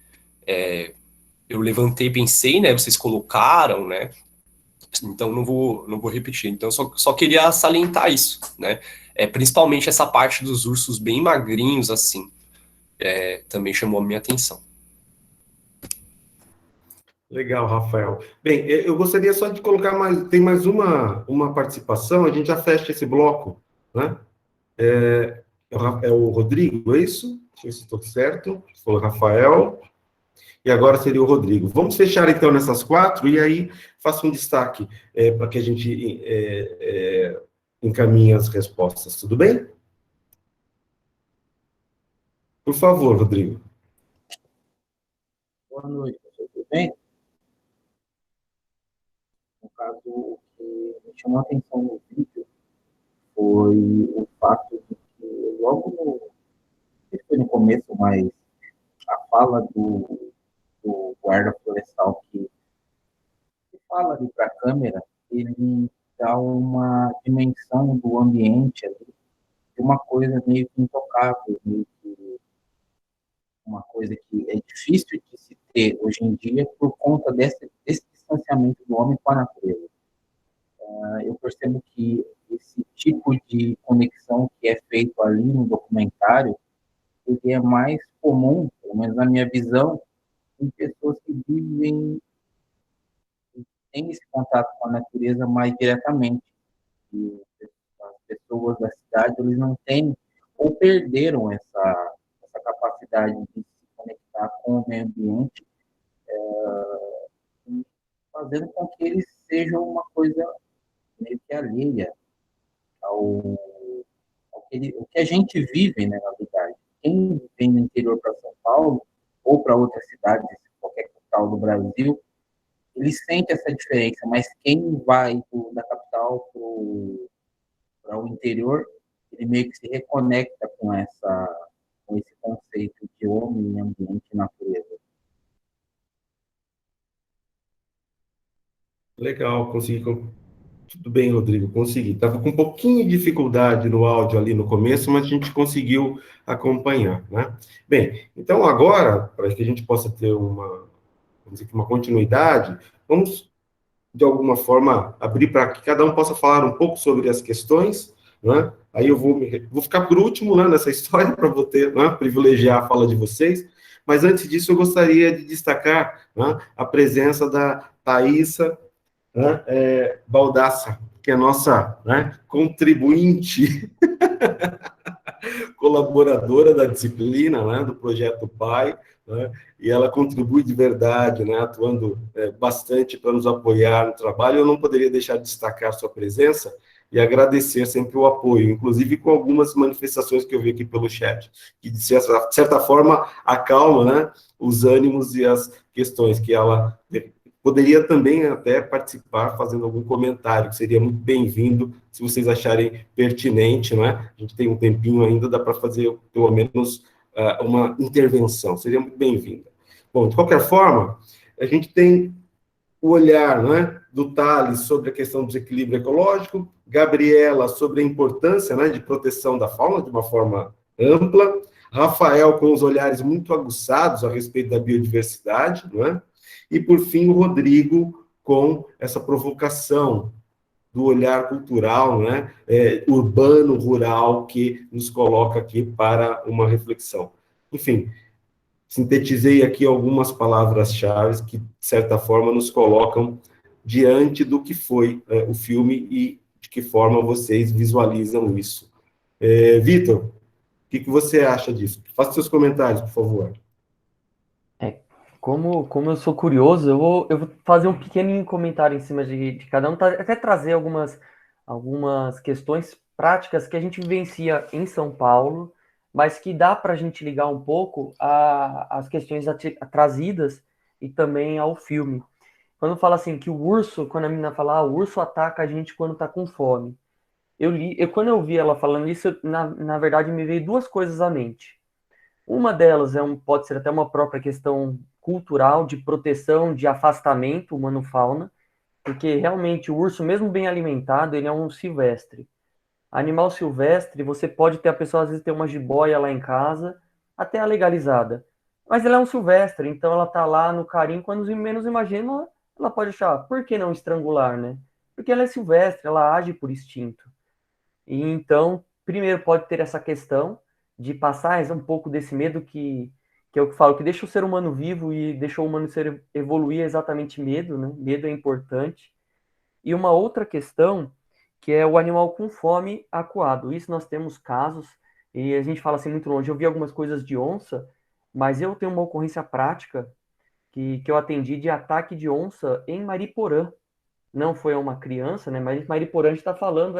Speaker 7: eu levantei e pensei, né? Vocês colocaram, né? Então não vou repetir. Então só queria salientar isso, né? Principalmente essa parte dos ursos bem magrinhos, assim, também chamou a minha atenção.
Speaker 1: Legal, Rafael. Bem, eu gostaria só de colocar tem mais uma participação, a gente já fecha esse bloco, né? É o Rodrigo, é isso? Deixa eu ver se estou certo. Foi o Rafael. E agora seria o Rodrigo. Vamos fechar, então, nessas 4, e aí faça um destaque para que a gente encaminhe as respostas. Tudo bem? Por favor, Rodrigo.
Speaker 8: Boa noite, tudo bem? No caso, o que me chamou a atenção no vídeo foi o fato de que, logo não sei se foi no começo, mas a fala do guarda florestal que fala ali para a câmera, ele dá uma dimensão do ambiente ali, de uma coisa meio que intocável, meio que uma coisa que é difícil de se ter hoje em dia por conta desse distanciamento do homem com a natureza. Eu percebo que esse tipo de conexão que é feito ali no documentário, ele é mais comum, pelo menos na minha visão, em pessoas que vivem, têm esse contato com a natureza mais diretamente. E as pessoas da cidade, eles não têm, ou perderam essa capacidade de se conectar com o meio ambiente, fazendo com que eles sejam uma coisa meio que alheia ao o que a gente vive, né, na verdade. Quem vem do interior para São Paulo, ou para outras cidades, qualquer capital do Brasil, ele sente essa diferença, mas quem vai da capital para o interior, ele meio que se reconecta com com esse conceito de homem, ambiente e natureza?
Speaker 1: Legal, consegui. Tudo bem, Rodrigo, consegui. Estava com um pouquinho de dificuldade no áudio ali no começo, mas a gente conseguiu acompanhar, né? Bem, então agora, para que a gente possa ter vamos dizer, uma continuidade, vamos, de alguma forma, abrir para que cada um possa falar um pouco sobre as questões, né? Aí eu vou ficar por último, né, nessa história, para poder, né, privilegiar a fala de vocês, mas antes disso eu gostaria de destacar, né, a presença da Thaisa, né, Baldassa, que é nossa, né, contribuinte, colaboradora da disciplina, né, do Projeto PAI, né, e ela contribui de verdade, né, atuando bastante para nos apoiar no trabalho. Eu não poderia deixar de destacar sua presença e agradecer sempre o apoio, inclusive com algumas manifestações que eu vi aqui pelo chat, que de certa forma acalma, né, os ânimos e as questões que ela poderia também até participar fazendo algum comentário, que seria muito bem-vindo, se vocês acharem pertinente, não é? A gente tem um tempinho ainda, dá para fazer pelo menos uma intervenção, seria muito bem-vinda. Bom, de qualquer forma, a gente tem o olhar, não é, do Thales sobre a questão do desequilíbrio ecológico, Gabriela sobre a importância, né, de proteção da fauna de uma forma ampla, Rafael com os olhares muito aguçados a respeito da biodiversidade, não é? E, por fim, o Rodrigo com essa provocação do olhar cultural, né, urbano, rural, que nos coloca aqui para uma reflexão. Enfim, sintetizei aqui algumas palavras-chave que, de certa forma, nos colocam diante do que foi o filme e de que forma vocês visualizam isso. Vitor, o que você acha disso? Faça seus comentários, por favor.
Speaker 4: Como eu sou curioso, eu vou fazer um pequeno comentário em cima de cada um, até trazer algumas questões práticas que a gente vivencia em São Paulo, mas que dá para a gente ligar um pouco às questões trazidas e também ao filme. Quando fala assim que o urso, quando a menina fala, o urso ataca a gente quando está com fome. Quando eu vi ela falando isso, na verdade me veio duas coisas à mente. Uma delas pode ser até uma própria questão cultural, de proteção, de afastamento humano-fauna, porque realmente o urso, mesmo bem alimentado, ele é um silvestre. Animal silvestre, você pode ter a pessoa, às vezes, ter uma jiboia lá em casa, até a legalizada. Mas ela é um silvestre, então ela tá lá no carinho, quando menos imagina, ela pode achar, por que não estrangular, né? Porque ela é silvestre, ela age por instinto. E então, primeiro pode ter essa questão de passar um pouco desse medo que é o que eu falo, que deixa o ser humano vivo e deixa o humano evoluir exatamente medo, né? Medo é importante. E uma outra questão, que é o animal com fome acuado. Isso nós temos casos, e a gente fala assim muito longe. Eu vi algumas coisas de onça, mas eu tenho uma ocorrência prática que eu atendi de ataque de onça em Mariporã. Não foi a uma criança, né? Mas Mariporã a gente está falando,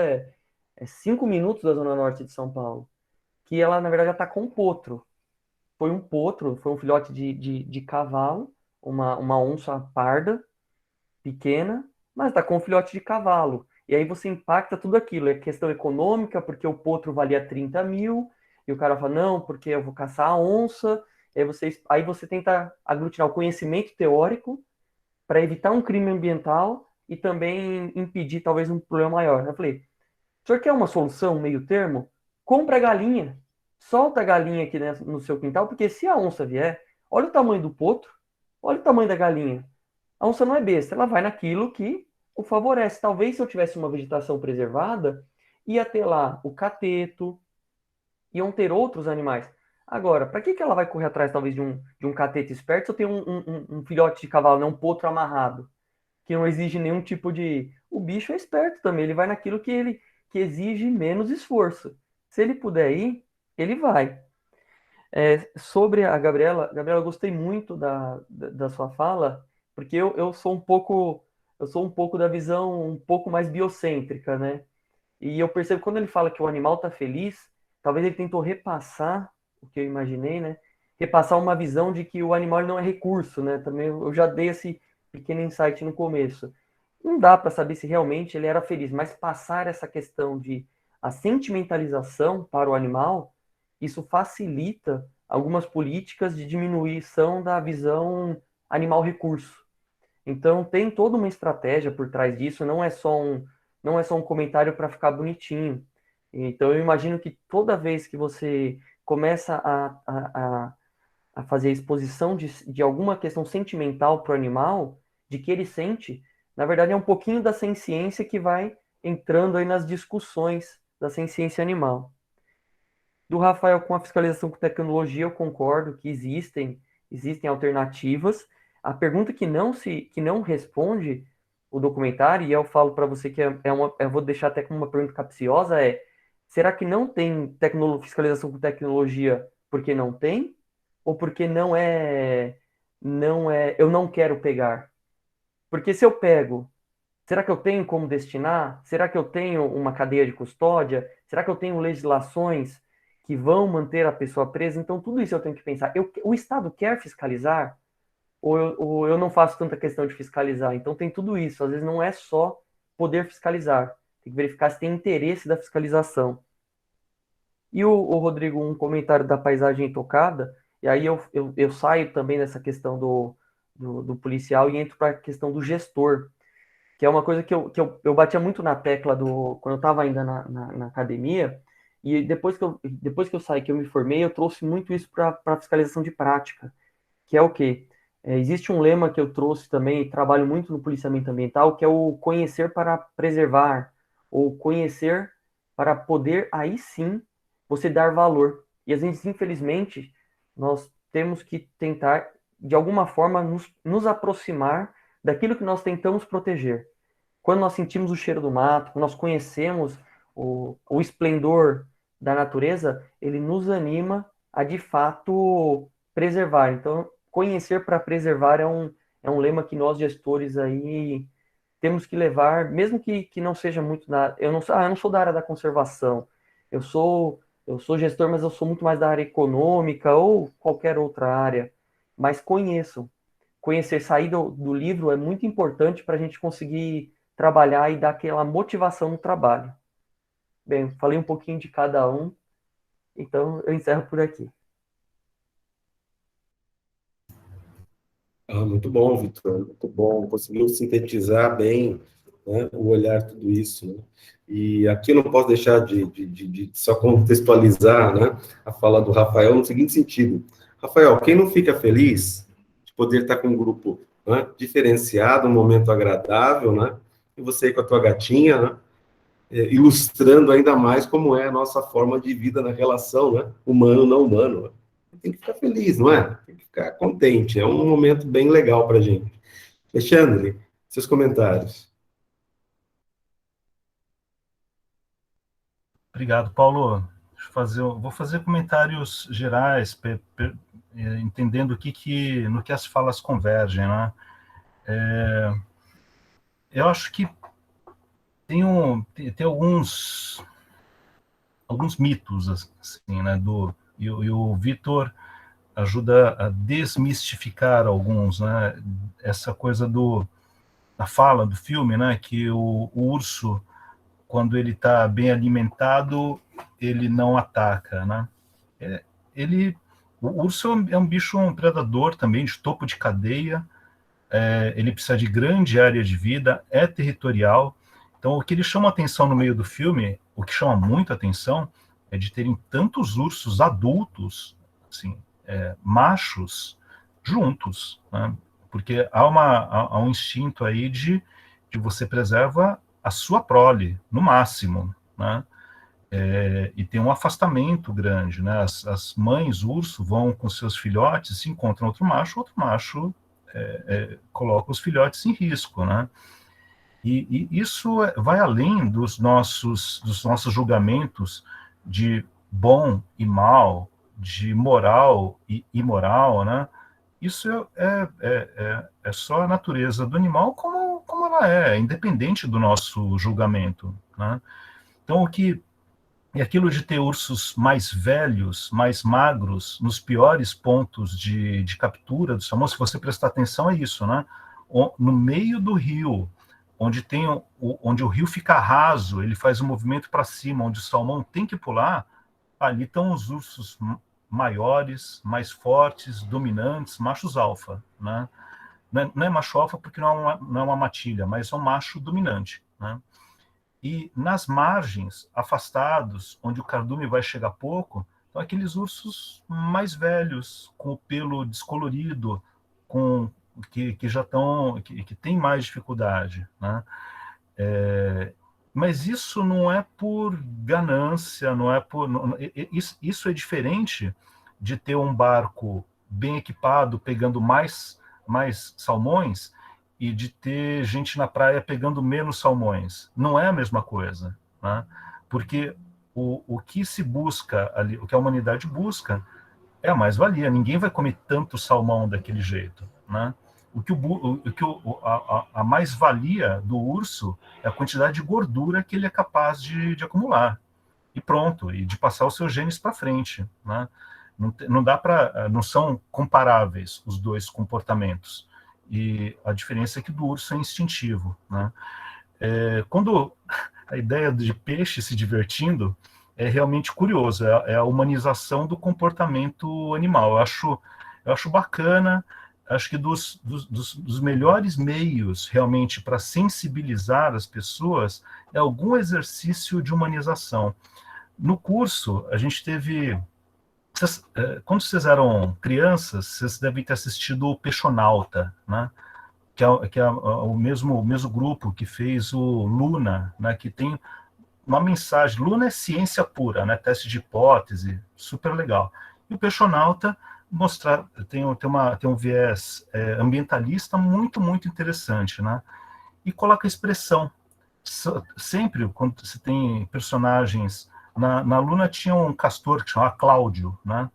Speaker 4: 5 minutos da zona norte de São Paulo. Que ela, na verdade, atacou um potro. Foi um potro, foi um filhote de cavalo, uma onça parda, pequena, mas atacou um filhote de cavalo. E aí você impacta tudo aquilo. É questão econômica, porque o potro valia 30 mil, e o cara fala, não, porque eu vou caçar a onça. Aí você tenta aglutinar o conhecimento teórico para evitar um crime ambiental e também impedir talvez um problema maior. Eu falei, o senhor quer uma solução, meio termo? Compra a galinha. Solta a galinha aqui no seu quintal, porque se a onça vier, olha o tamanho do potro, olha o tamanho da galinha. A onça não é besta, ela vai naquilo que o favorece. Talvez se eu tivesse uma vegetação preservada, ia ter lá o cateto, iam ter outros animais. Agora, para que ela vai correr atrás talvez de um cateto esperto se eu tenho um filhote de cavalo, né, um potro amarrado, que não exige nenhum tipo de... O bicho é esperto também, ele vai naquilo que exige menos esforço. Se ele puder ir, ele vai. Sobre a Gabriela, eu gostei muito da sua fala, porque eu sou um pouco da visão um pouco mais biocêntrica, né? E eu percebo que quando ele fala que o animal está feliz, talvez ele tentou repassar o que eu imaginei, né? Repassar uma visão de que o animal não é recurso, né? Também eu já dei esse pequeno insight no começo. Não dá para saber se realmente ele era feliz, mas passar essa questão de a sentimentalização para o animal, isso facilita algumas políticas de diminuição da visão animal-recurso. Então, tem toda uma estratégia por trás disso, não é só um comentário para ficar bonitinho. Então, eu imagino que toda vez que você começa a fazer a exposição de alguma questão sentimental para o animal, de que ele sente, na verdade é um pouquinho da senciência que vai entrando aí nas discussões da senciência animal. Do Rafael, com a fiscalização com tecnologia, eu concordo que existem alternativas. A pergunta que não responde o documentário, e eu falo para você que eu vou deixar até como uma pergunta capciosa, será que não tem fiscalização com tecnologia porque não tem? Ou porque eu não quero pegar? Porque se eu pego, será que eu tenho como destinar? Será que eu tenho uma cadeia de custódia? Será que eu tenho legislações que vão manter a pessoa presa? Então, tudo isso eu tenho que pensar. O Estado quer fiscalizar? Ou eu não faço tanta questão de fiscalizar? Então, tem tudo isso. Às vezes, não é só poder fiscalizar. Tem que verificar se tem interesse da fiscalização. E o Rodrigo, um comentário da paisagem intocada, e aí eu saio também dessa questão do policial e entro para a questão do gestor, que é uma coisa que eu batia muito na tecla quando eu estava ainda na academia, e depois que eu saí, que eu me formei, eu trouxe muito isso para a fiscalização de prática, que é o quê? Existe um lema que eu trouxe também, e trabalho muito no policiamento ambiental, que é o conhecer para preservar, ou conhecer para poder, aí sim, você dar valor. E às vezes, infelizmente, nós temos que tentar, de alguma forma, nos aproximar daquilo que nós tentamos proteger. Quando nós sentimos o cheiro do mato, quando nós conhecemos o esplendor da natureza, ele nos anima a, de fato, preservar. Então, conhecer para preservar é um lema que nós, gestores, aí temos que levar, mesmo que não seja muito eu não sou da área da conservação, eu sou gestor, mas eu sou muito mais da área econômica ou qualquer outra área, mas conhecer, sair do livro é muito importante para a gente conseguir trabalhar e dar aquela motivação no trabalho. Bem, falei um pouquinho de cada um, então eu encerro por aqui.
Speaker 1: Muito bom, Vitor, muito bom. Conseguiu sintetizar bem, né, o olhar tudo isso, né? E aqui eu não posso deixar de só contextualizar, né, a fala do Rafael no seguinte sentido. Rafael, quem não fica feliz de poder estar com um grupo, né, diferenciado, um momento agradável, né, e você com a tua gatinha, né, ilustrando ainda mais como é a nossa forma de vida na relação, né, humano-não humano, né? Tem que ficar feliz, não é? Tem que ficar contente. É um momento bem legal para a gente. Alexandre, seus comentários.
Speaker 2: Obrigado, Paulo. Vou fazer comentários gerais, entendendo no que as falas convergem, né? Eu acho que tem alguns mitos, assim, né? E o Vitor ajuda a desmistificar alguns, né? Essa coisa da fala do filme, né? Que o urso, quando ele está bem alimentado, ele não ataca, né? O urso é um bicho, um predador também, de topo de cadeia, ele precisa de grande área de vida, é territorial. Então, o que ele chama atenção no meio do filme, o que chama muito atenção, é de terem tantos ursos adultos, assim, machos, juntos, né? Porque há um instinto aí de você preserva a sua prole, no máximo, né? E tem um afastamento grande, né? As mães urso vão com seus filhotes, se encontram outro macho coloca os filhotes em risco, né? E isso vai além dos nossos julgamentos de bom e mal, de moral e imoral, né? Isso é só a natureza do animal como ela é, independente do nosso julgamento, né? Então, aquilo de ter ursos mais velhos, mais magros, nos piores pontos de captura do salmão, se você prestar atenção, é isso, né? No meio do rio, onde o rio fica raso, ele faz um movimento para cima, onde o salmão tem que pular, ali estão os ursos maiores, mais fortes, dominantes, machos alfa, né? Não é macho alfa porque não é uma matilha, mas é um macho dominante, né? E nas margens, afastados, onde o cardume vai chegar pouco, estão aqueles ursos mais velhos, com o pelo descolorido, que já estão, que tem mais dificuldade, né? Mas isso não é por ganância, não é por. Isso é diferente de ter um barco bem equipado, pegando mais salmões, e de ter gente na praia pegando menos salmões. Não é a mesma coisa, né? Porque o que se busca ali, o que a humanidade busca, é a mais-valia. Ninguém vai comer tanto salmão daquele jeito, né? A mais-valia do urso é a quantidade de gordura que ele é capaz de acumular. E pronto, e de passar os seus genes para frente, né? Não dá para, não são comparáveis os dois comportamentos. E a diferença é que do urso é instintivo, né? Quando a ideia de peixe se divertindo é realmente curioso, é a humanização do comportamento animal. Eu acho bacana. Acho que dos melhores meios realmente para sensibilizar as pessoas é algum exercício de humanização. No curso, a gente teve... Quando vocês eram crianças, vocês devem ter assistido o Peixonauta, né? Que é o mesmo grupo que fez o Luna, né? Que tem uma mensagem. Luna é ciência pura, né? Teste de hipótese, super legal. E o Peixonauta tem um viés ambientalista muito, muito interessante, né? E coloca expressão. Sempre, quando você tem personagens... Na Luna tinha um castor que chamava Cláudio, né?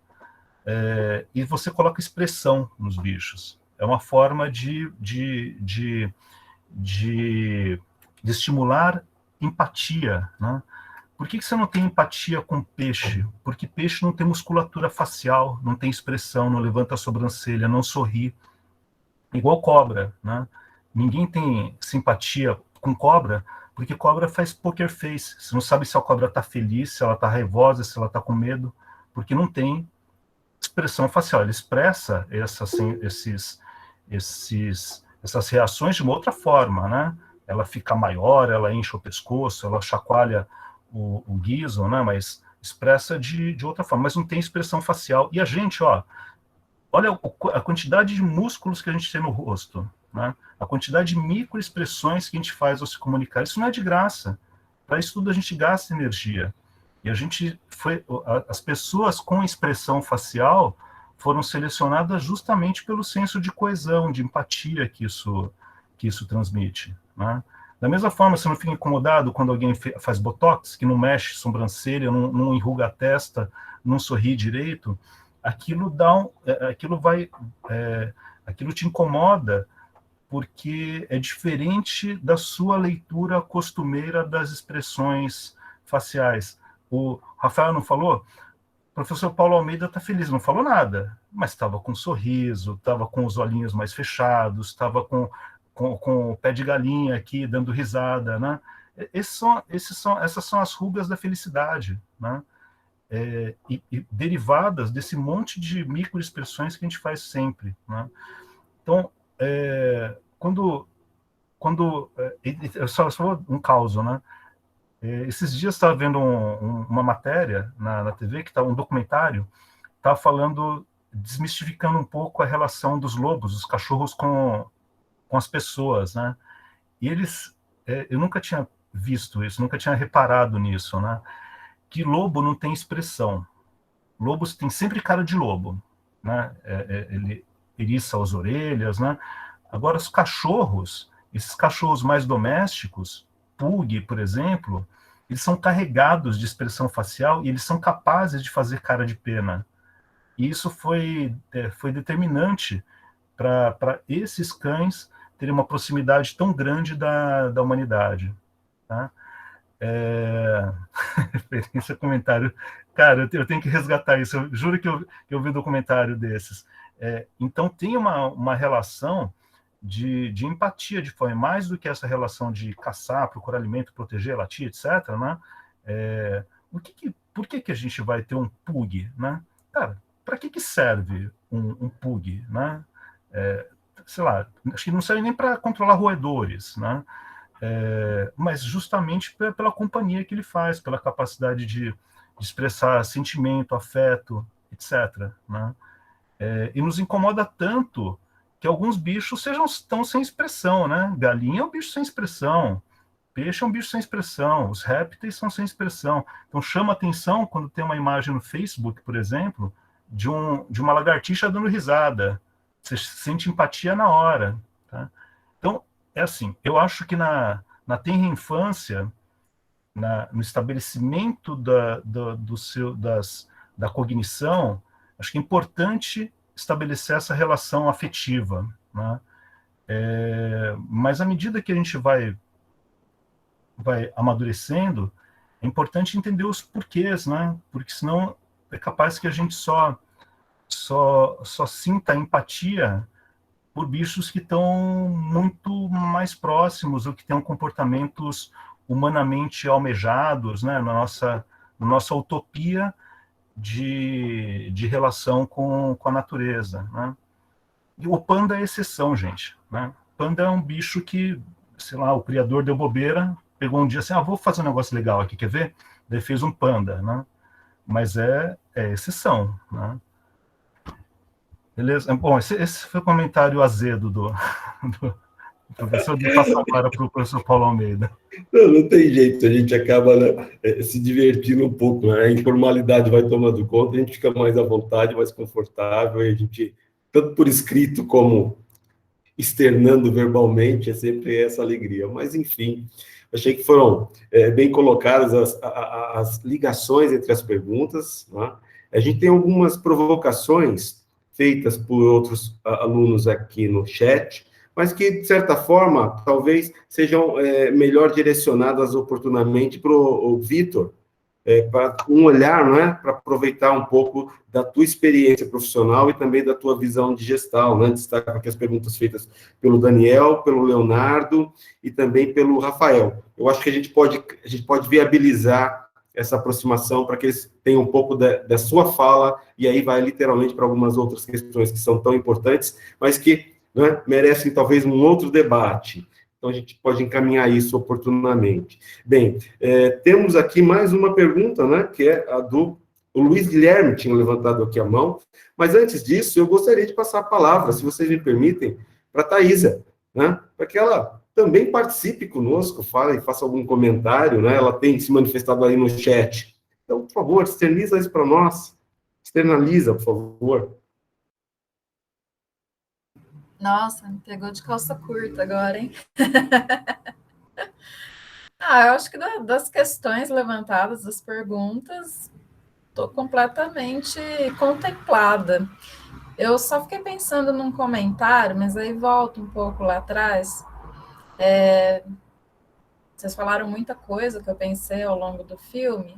Speaker 2: E você coloca expressão nos bichos. É uma forma de estimular empatia, né? Por que você não tem empatia com peixe? Porque peixe não tem musculatura facial, não tem expressão, não levanta a sobrancelha, não sorri. Igual cobra, né? Ninguém tem simpatia com cobra, porque cobra faz poker face. Você não sabe se a cobra está feliz, se ela está raivosa, se ela está com medo, porque não tem expressão facial. Ela expressa essas reações de uma outra forma, né? Ela fica maior, ela enche o pescoço, ela chacoalha o guiso, né? Mas expressa de outra forma, mas não tem expressão facial. E a gente, olha a quantidade de músculos que a gente tem no rosto, né? A quantidade de microexpressões que a gente faz ao se comunicar. Isso não é de graça. Para isso tudo a gente gasta energia. E as pessoas com expressão facial foram selecionadas justamente pelo senso de coesão, de empatia que isso transmite, né? Da mesma forma, você não fica incomodado quando alguém faz botox, que não mexe sobrancelha, não enruga a testa, não sorri direito. Aquilo te incomoda porque é diferente da sua leitura costumeira das expressões faciais. O Rafael não falou? O professor Paulo Almeida está feliz, não falou nada, mas estava com um sorriso, estava com os olhinhos mais fechados, estava com o pé de galinha aqui, dando risada, né? Essas são as rugas da felicidade, né? E derivadas desse monte de microexpressões que a gente faz sempre, né? Então, só um caos, né? Esses dias estava vendo uma matéria na TV, que está um documentário, estava falando, desmistificando um pouco a relação dos lobos, dos cachorros com as pessoas, né? E eu nunca tinha visto isso, nunca tinha reparado nisso, né? Que lobo não tem expressão. Lobos tem sempre cara de lobo, né? Ele eriça as orelhas, né? Agora, os cachorros, esses cachorros mais domésticos, pug, por exemplo, eles são carregados de expressão facial e eles são capazes de fazer cara de pena. E isso foi determinante para esses cães terem uma proximidade tão grande da humanidade, tá? Referência, comentário. Cara, eu tenho que resgatar isso. Eu juro que eu vi um documentário desses. Então, tem uma relação de empatia, de fome, mais do que essa relação de caçar, procurar alimento, proteger, latir, etc., né? Por que a gente vai ter um pug, né? Cara, para que serve um pug, né? Sei lá, acho que não serve nem para controlar roedores, né? Mas justamente pela companhia que ele faz, pela capacidade de expressar sentimento, afeto, etc., né? E nos incomoda tanto que alguns bichos estão sem expressão, né? Galinha é um bicho sem expressão, peixe é um bicho sem expressão, os répteis são sem expressão. Então chama atenção quando tem uma imagem no Facebook, por exemplo, de uma lagartixa dando risada. Você sente empatia na hora, tá? Então, é assim, eu acho que na tenra infância, no estabelecimento da cognição, acho que é importante estabelecer essa relação afetiva, né? Mas à medida que a gente vai amadurecendo, é importante entender os porquês, né? Porque senão é capaz que a gente só sinta empatia por bichos que estão muito mais próximos ou que tenham comportamentos humanamente almejados, né? Na nossa utopia de relação com a natureza, né? E o panda é exceção, gente, né? Panda é um bicho que, sei lá, o criador deu bobeira, pegou um dia assim, vou fazer um negócio legal aqui, quer ver? Daí fez um panda, né? Mas é exceção, né? Beleza? Bom, esse foi o comentário azedo do professor. De passar agora para o professor Paulo Almeida.
Speaker 1: Não tem jeito, a gente acaba, né, se divertindo um pouco, né? A informalidade vai tomando conta, a gente fica mais à vontade, mais confortável, e a gente, tanto por escrito como externando verbalmente, é sempre essa alegria. Mas, enfim, achei que foram bem colocadas as ligações entre as perguntas, né? A gente tem algumas provocações feitas por outros alunos aqui no chat, mas que, de certa forma, talvez sejam melhor direcionadas oportunamente para o Vitor, para um olhar, não é? Para aproveitar um pouco da tua experiência profissional e também da tua visão de gestão, né? Destaca aqui as perguntas feitas pelo Daniel, pelo Leonardo e também pelo Rafael. Eu acho que a gente pode viabilizar essa aproximação para que eles tenham um pouco da sua fala, e aí vai literalmente para algumas outras questões que são tão importantes, mas que, né, merecem talvez um outro debate. Então, a gente pode encaminhar isso oportunamente. Bem, temos aqui mais uma pergunta, né, que é a do o Luiz Guilherme, tinha levantado aqui a mão, mas antes disso, eu gostaria de passar a palavra, se vocês me permitem, para a Thaisa, né, para que ela também participe conosco, faça algum comentário, né, ela tem se manifestado aí no chat. Então, por favor, externiza isso para nós, externaliza, por favor.
Speaker 9: Nossa, me pegou de calça curta agora, hein? Eu acho que das questões levantadas, das perguntas, estou completamente contemplada. Eu só fiquei pensando num comentário, mas aí volto um pouco lá atrás. Vocês falaram muita coisa que eu pensei ao longo do filme,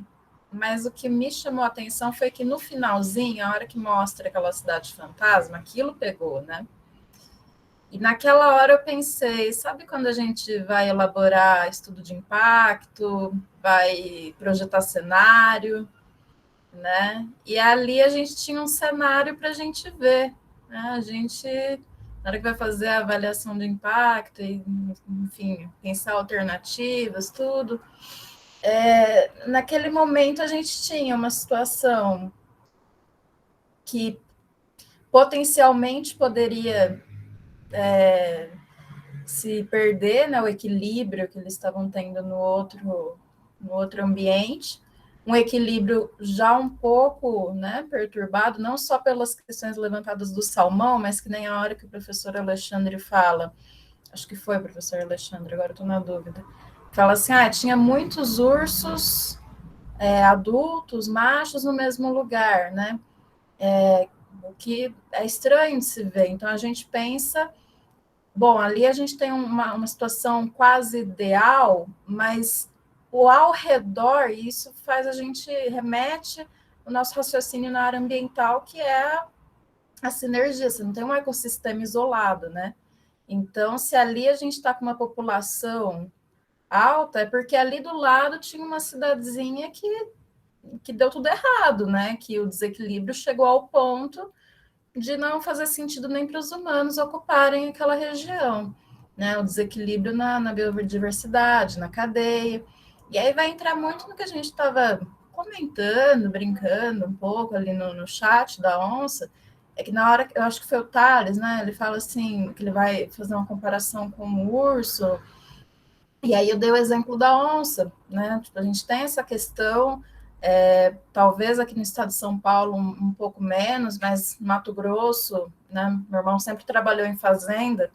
Speaker 9: mas o que me chamou a atenção foi que no finalzinho, a hora que mostra aquela cidade fantasma, aquilo pegou, né? E naquela hora eu pensei, sabe quando a gente vai elaborar estudo de impacto, vai projetar cenário, né? E ali a gente tinha um cenário para a gente ver, né? A gente, na hora que vai fazer a avaliação de impacto, e, enfim, pensar alternativas, tudo, naquele momento a gente tinha uma situação que potencialmente poderia se perder, né, o equilíbrio que eles estavam tendo no outro ambiente, um equilíbrio já um pouco, né, perturbado, não só pelas questões levantadas do salmão, mas que nem a hora que o professor Alexandre fala, acho que foi o professor Alexandre, agora estou na dúvida, fala assim, tinha muitos ursos adultos, machos no mesmo lugar, né, o que é estranho de se ver. Então a gente pensa, bom, ali a gente tem uma situação quase ideal, mas o ao redor, isso faz a gente remete o nosso raciocínio na área ambiental, que é a sinergia, você não tem um ecossistema isolado, né? Então, se ali a gente está com uma população alta, é porque ali do lado tinha uma cidadezinha que que deu tudo errado, né? Que o desequilíbrio chegou ao ponto de não fazer sentido nem para os humanos ocuparem aquela região, né? O desequilíbrio na biodiversidade, na cadeia. E aí vai entrar muito no que a gente estava comentando, brincando um pouco ali no chat da onça, é que na hora, eu acho que foi o Thales, né? Ele fala assim, que ele vai fazer uma comparação com o urso, e aí eu dei o exemplo da onça, né? Tipo, a gente tem essa questão, talvez aqui no estado de São Paulo um pouco menos, mas Mato Grosso, né? Meu irmão sempre trabalhou em fazenda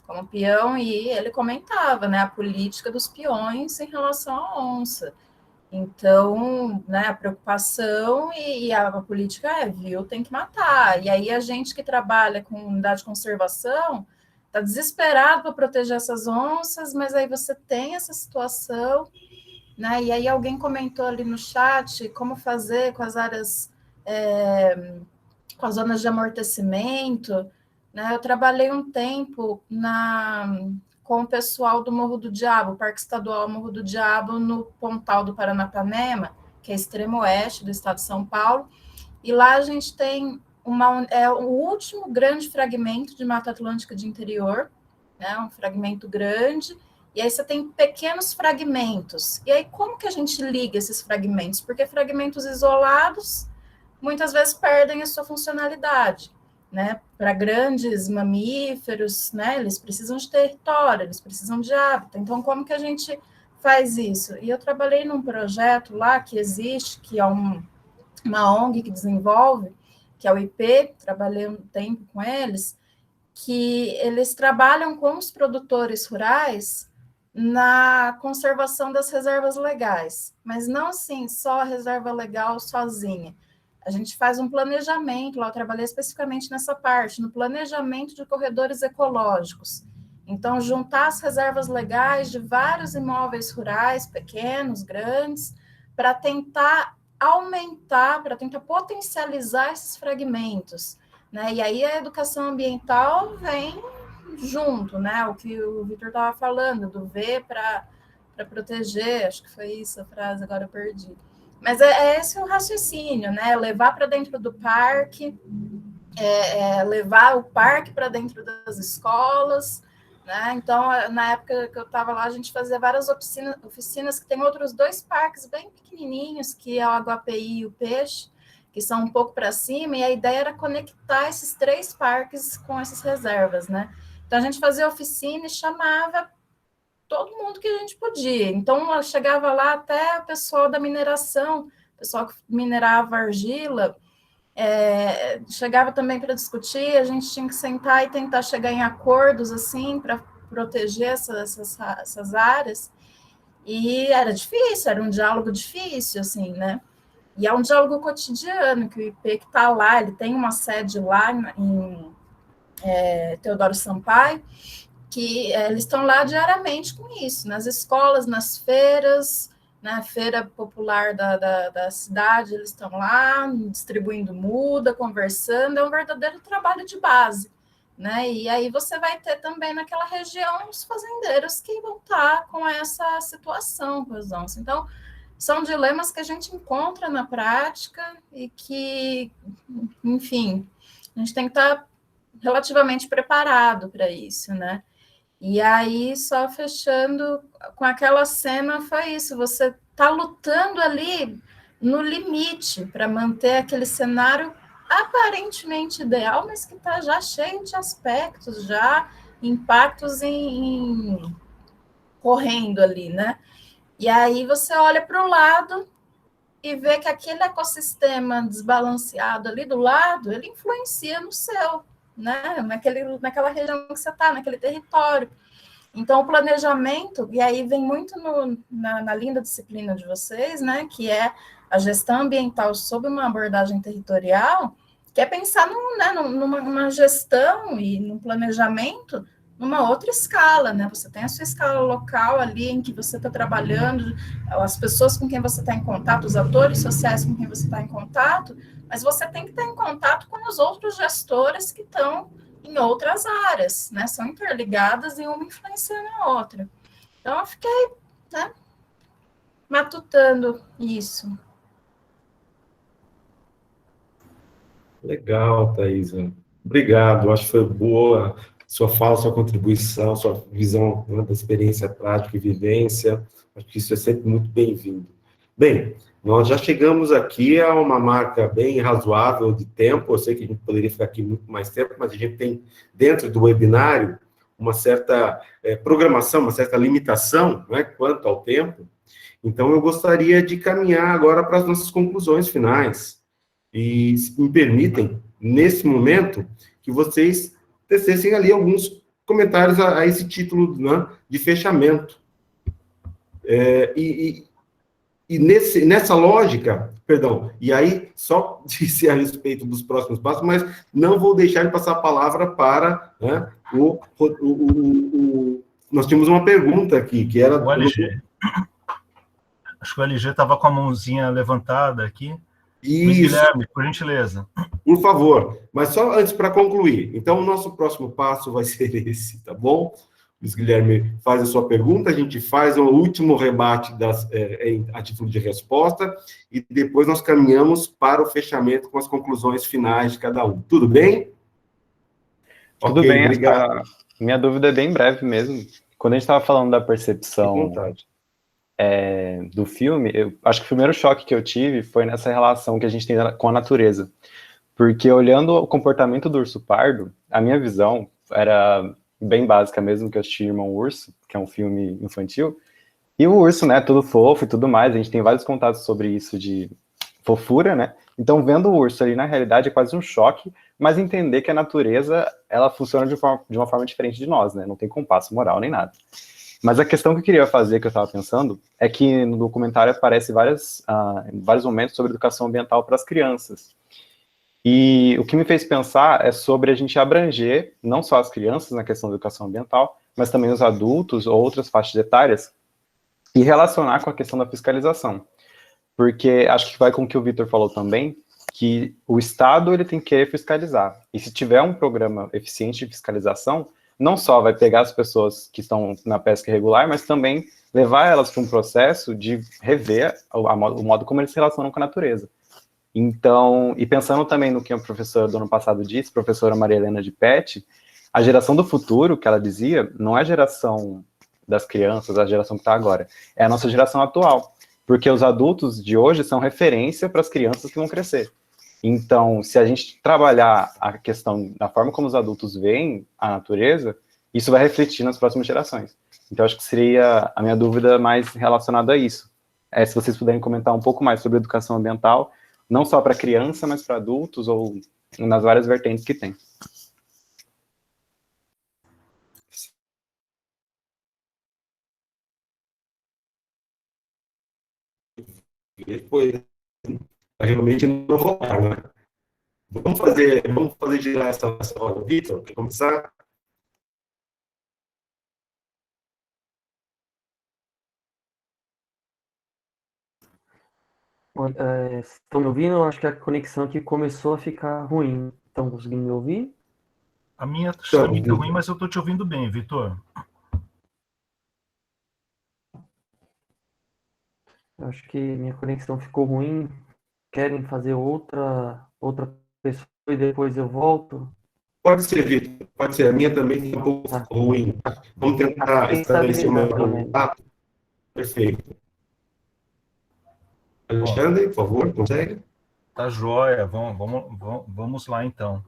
Speaker 9: como peão e ele comentava, né? A política dos peões em relação à onça. Então, né, a preocupação e a política viu, tem que matar. E aí a gente que trabalha com unidade de conservação está desesperado para proteger essas onças, mas aí você tem essa situação, né? E aí alguém comentou ali no chat como fazer com as áreas, com as zonas de amortecimento, né? Eu trabalhei um tempo com o pessoal do Morro do Diabo, Parque Estadual Morro do Diabo, no Pontal do Paranapanema, que é extremo oeste do estado de São Paulo, e lá a gente tem o último grande fragmento de Mata Atlântica de interior, né, um fragmento grande, e aí você tem pequenos fragmentos. E aí como que a gente liga esses fragmentos? Porque fragmentos isolados muitas vezes perdem a sua funcionalidade, né? Para grandes mamíferos, né? Eles precisam de território, eles precisam de hábitat. Então, como que a gente faz isso? E eu trabalhei num projeto lá que existe, que é uma ONG que desenvolve, que é o IP, trabalhei um tempo com eles, que eles trabalham com os produtores rurais na conservação das reservas legais, mas não assim, só a reserva legal sozinha. A gente faz um planejamento, lá eu trabalhei especificamente nessa parte, no planejamento de corredores ecológicos. Então, juntar as reservas legais de vários imóveis rurais, pequenos, grandes, para tentar aumentar, para tentar potencializar esses fragmentos, né? E aí a educação ambiental vem junto, né? O que o Vitor estava falando, do ver para proteger, acho que foi isso a frase, agora eu perdi. Mas é esse o raciocínio, né? Levar para dentro do parque, levar o parque para dentro das escolas, né? Então, na época que eu estava lá, a gente fazia várias oficinas que tem outros 2 parques bem pequenininhos, que é o Aguapeí e o Peixe, que são um pouco para cima, e a ideia era conectar esses 3 parques com essas reservas, né? Então, a gente fazia oficina e chamava todo mundo que a gente podia. Então, eu chegava lá até o pessoal da mineração, o pessoal que minerava argila, chegava também para discutir, a gente tinha que sentar e tentar chegar em acordos, assim, para proteger essas áreas, e era difícil, era um diálogo difícil, assim, né? E é um diálogo cotidiano, que o IP que está lá, ele tem uma sede lá em Teodoro Sampaio, que eles estão lá diariamente com isso, nas escolas, nas feiras, na feira popular da cidade, eles estão lá distribuindo muda, conversando, é um verdadeiro trabalho de base, né? E aí você vai ter também naquela região os fazendeiros que vão estar com essa situação com as onças. Então, são dilemas que a gente encontra na prática e que, enfim, a gente tem que estar relativamente preparado para isso, né? E aí, só fechando com aquela cena, foi isso, você está lutando ali no limite para manter aquele cenário aparentemente ideal, mas que está já cheio de aspectos, já impactos correndo ali, né? E aí você olha para o lado e vê que aquele ecossistema desbalanceado ali do lado, ele influencia no seu, né? Naquela região que você está, naquele território. Então, o planejamento, e aí vem muito na linda disciplina de vocês, né, que é a gestão ambiental sob uma abordagem territorial, que é pensar numa gestão e num planejamento numa outra escala, né? Você tem a sua escala local ali em que você está trabalhando, as pessoas com quem você está em contato, os atores sociais com quem você está em contato, mas você tem que estar em contato com os outros gestores que estão em outras áreas, né? São interligadas e uma influenciando a outra. Então, eu fiquei, né, matutando isso.
Speaker 1: Legal, Thaisa. Obrigado, acho que foi boa sua fala, sua contribuição, sua visão, né, da experiência prática e vivência. Acho que isso é sempre muito bem-vindo. Bem, nós já chegamos aqui a uma marca bem razoável de tempo. Eu sei que a gente poderia ficar aqui muito mais tempo, mas a gente tem, dentro do webinário, uma certa programação, uma certa limitação, né, quanto ao tempo. Então, eu gostaria de caminhar agora para as nossas conclusões finais. E se me permitem, nesse momento, que vocês tecessem ali alguns comentários a esse título, né, de fechamento. E nessa lógica, perdão, e aí só disse a respeito dos próximos passos, mas não vou deixar de passar a palavra para, né, nós tínhamos uma pergunta aqui, que era...
Speaker 2: O LG. Acho que o LG estava com a mãozinha levantada aqui. Luiz Guilherme, por gentileza.
Speaker 1: Por favor, mas só antes para concluir. Então, o nosso próximo passo vai ser esse, tá bom? Luiz Guilherme faz a sua pergunta, a gente faz o último rebate a título de resposta, e depois nós caminhamos para o fechamento com as conclusões finais de cada um. Tudo bem?
Speaker 10: Tudo bem, obrigado. Minha dúvida é bem breve mesmo. Quando a gente estava falando da percepção do filme, eu acho que o primeiro choque que eu tive foi nessa relação que a gente tem com a natureza. Porque olhando o comportamento do urso pardo, a minha visão era bem básica mesmo, que eu assisti Irmão Urso, que é um filme infantil, e o urso, né, tudo fofo e tudo mais, a gente tem vários contatos sobre isso de fofura, né, então vendo o urso ali na realidade é quase um choque, mas entender que a natureza, ela funciona de uma forma diferente de nós, né, não tem compasso moral nem nada. Mas a questão que eu queria fazer, que eu estava pensando, é que no documentário aparece vários momentos sobre educação ambiental para as crianças. E o que me fez pensar é sobre a gente abranger não só as crianças na questão da educação ambiental, mas também os adultos ou outras faixas etárias, e relacionar com a questão da fiscalização. Porque acho que vai com o que o Vitor falou também, que o Estado ele tem que querer fiscalizar. E se tiver um programa eficiente de fiscalização, não só vai pegar as pessoas que estão na pesca irregular, mas também levar elas para um processo de rever o modo como eles se relacionam com a natureza. Então, e pensando também no que a professora do ano passado disse, professora Maria Helena de Pet, a geração do futuro, que ela dizia, não é a geração das crianças, a geração que está agora, é a nossa geração atual, porque os adultos de hoje são referência para as crianças que vão crescer. Então, se a gente trabalhar a questão da forma como os adultos veem a natureza, isso vai refletir nas próximas gerações. Então, acho que seria a minha dúvida mais relacionada a isso. Se vocês puderem comentar um pouco mais sobre educação ambiental, não só para criança, mas para adultos, ou nas várias vertentes que tem.
Speaker 1: Depois, realmente não voltar, né? Vamos fazer girar essa hora. Vitor, quer começar?
Speaker 4: Estão me ouvindo? Eu acho que a conexão aqui começou a ficar ruim. Estão conseguindo me ouvir?
Speaker 2: A minha está muito ruim, mas eu estou te ouvindo bem, Vitor.
Speaker 4: Eu acho que minha conexão ficou ruim. Querem fazer outra pessoa e depois eu volto?
Speaker 1: Pode ser, Vitor. Pode ser. A minha também está um pouco ruim. Vamos tentar estabelecer uma contato. Perfeito. Alexandre, por favor, consegue?
Speaker 2: Tá joia. Vamos lá, então.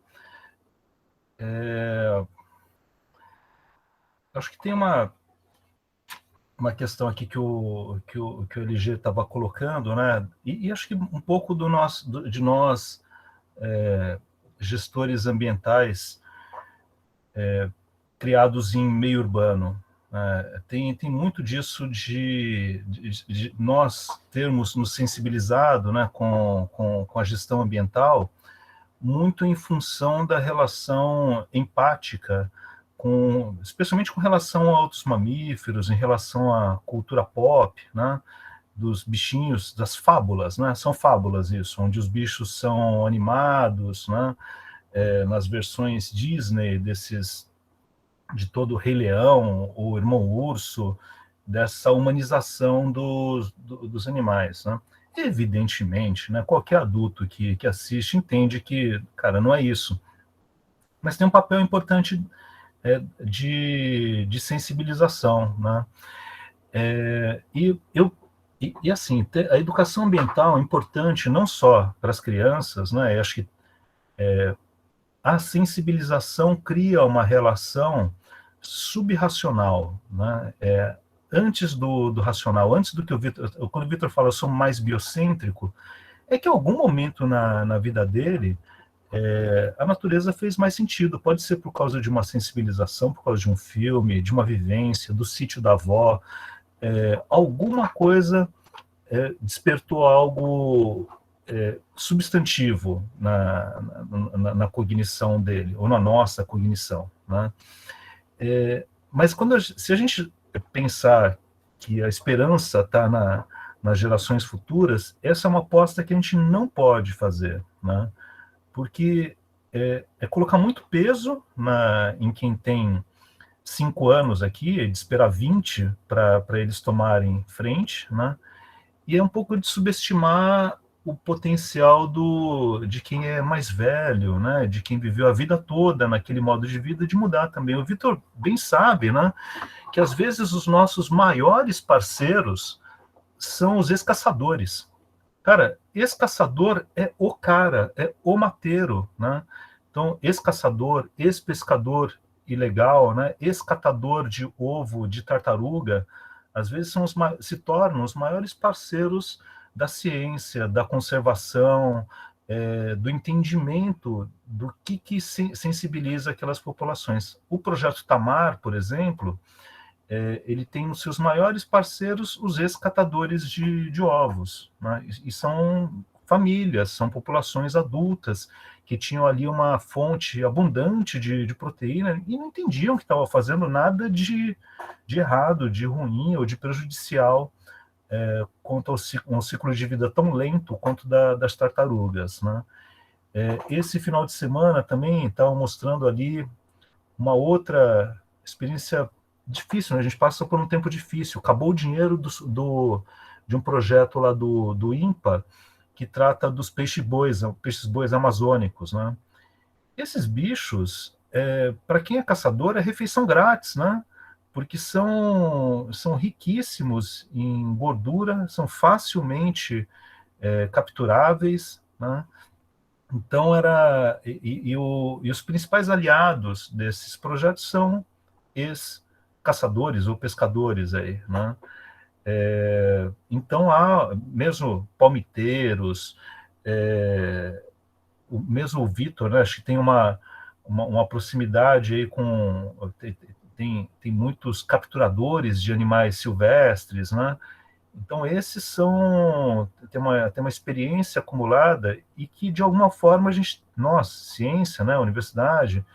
Speaker 2: Acho que tem uma questão aqui que o LG estava colocando, né? E acho que um pouco de nós gestores ambientais criados em meio urbano. Tem muito disso de nós termos nos sensibilizado, né, com a gestão ambiental, muito em função da relação empática, especialmente com relação a outros mamíferos, em relação à cultura pop, né, dos bichinhos, das fábulas, né, são fábulas isso, onde os bichos são animados, né, nas versões Disney de todo o Rei Leão, o Irmão Urso, dessa humanização dos animais, né? evidentemente, né, qualquer adulto que assiste entende que, cara, não é isso. Mas tem um papel importante de sensibilização, né? E assim, a educação ambiental é importante não só para as crianças, né? Eu acho que a sensibilização cria uma relação subracional, né? Antes do racional, antes do que quando o Vitor fala, eu sou mais biocêntrico, é que em algum momento na vida dele, a natureza fez mais sentido. Pode ser por causa de uma sensibilização, por causa de um filme, de uma vivência, do sítio da avó. Alguma coisa despertou algo substantivo na cognição dele, ou na nossa cognição, né? Mas se a gente pensar que a esperança está nas gerações futuras, essa é uma aposta que a gente não pode fazer, né? Porque é colocar muito peso em quem tem 5 anos aqui, de esperar 20 para eles tomarem frente, né? E é um pouco de subestimar o potencial de quem é mais velho, né? De quem viveu a vida toda naquele modo de vida, de mudar também. O Vitor bem sabe, né? Que às vezes os nossos maiores parceiros são os ex-caçadores. Cara, ex-caçador é o mateiro, né? Então, ex-caçador, ex-pescador ilegal, né? Ex-catador de ovo de tartaruga, às vezes se tornam os maiores parceiros da ciência, da conservação, do entendimento do que sensibiliza aquelas populações. O Projeto Tamar, por exemplo, ele tem os seus maiores parceiros os ex-catadores de ovos, né? E são famílias, são populações adultas que tinham ali uma fonte abundante de proteína e não entendiam que estava fazendo nada de errado, de ruim ou de prejudicial quanto ao ciclo de vida tão lento quanto das tartarugas, né? Esse final de semana também estava mostrando ali uma outra experiência difícil, né? A gente passa por um tempo difícil. Acabou o dinheiro de um projeto lá do INPA, que trata dos peixes-bois amazônicos, né? Esses bichos, para quem é caçador, é refeição grátis, né? Porque são riquíssimos em gordura, são facilmente capturáveis, né? Então, os principais aliados desses projetos são ex-caçadores ou pescadores aí, né? Então, há mesmo palmiteiros, mesmo o Vitor, né? Acho que tem uma proximidade aí tem muitos capturadores de animais silvestres, né? Então, esses tem uma experiência acumulada e que, de alguma forma, nós, ciência, né, universidade,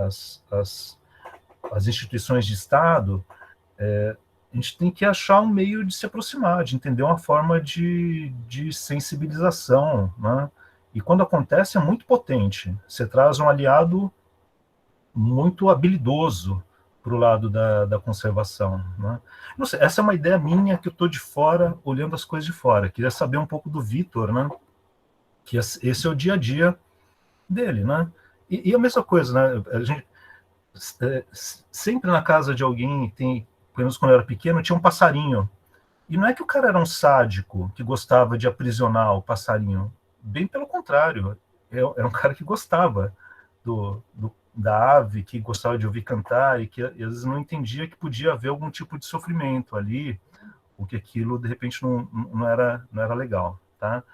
Speaker 2: as instituições de Estado, a gente tem que achar um meio de se aproximar, de entender uma forma de sensibilização, né? E quando acontece, é muito potente. Você traz um aliado muito habilidoso para o lado da conservação, né? Não sei, essa é uma ideia minha que eu estou de fora, olhando as coisas de fora. Queria saber um pouco do Vitor, né? Que esse é o dia a dia dele, né? E a mesma coisa, né? A gente, sempre na casa de alguém, pelo menos quando eu era pequeno, tinha um passarinho. E não é que o cara era um sádico que gostava de aprisionar o passarinho. Bem pelo contrário. Era um cara que gostava da ave, que gostava de ouvir cantar e que às vezes não entendia que podia haver algum tipo de sofrimento ali, ou que aquilo de repente não era legal, tá?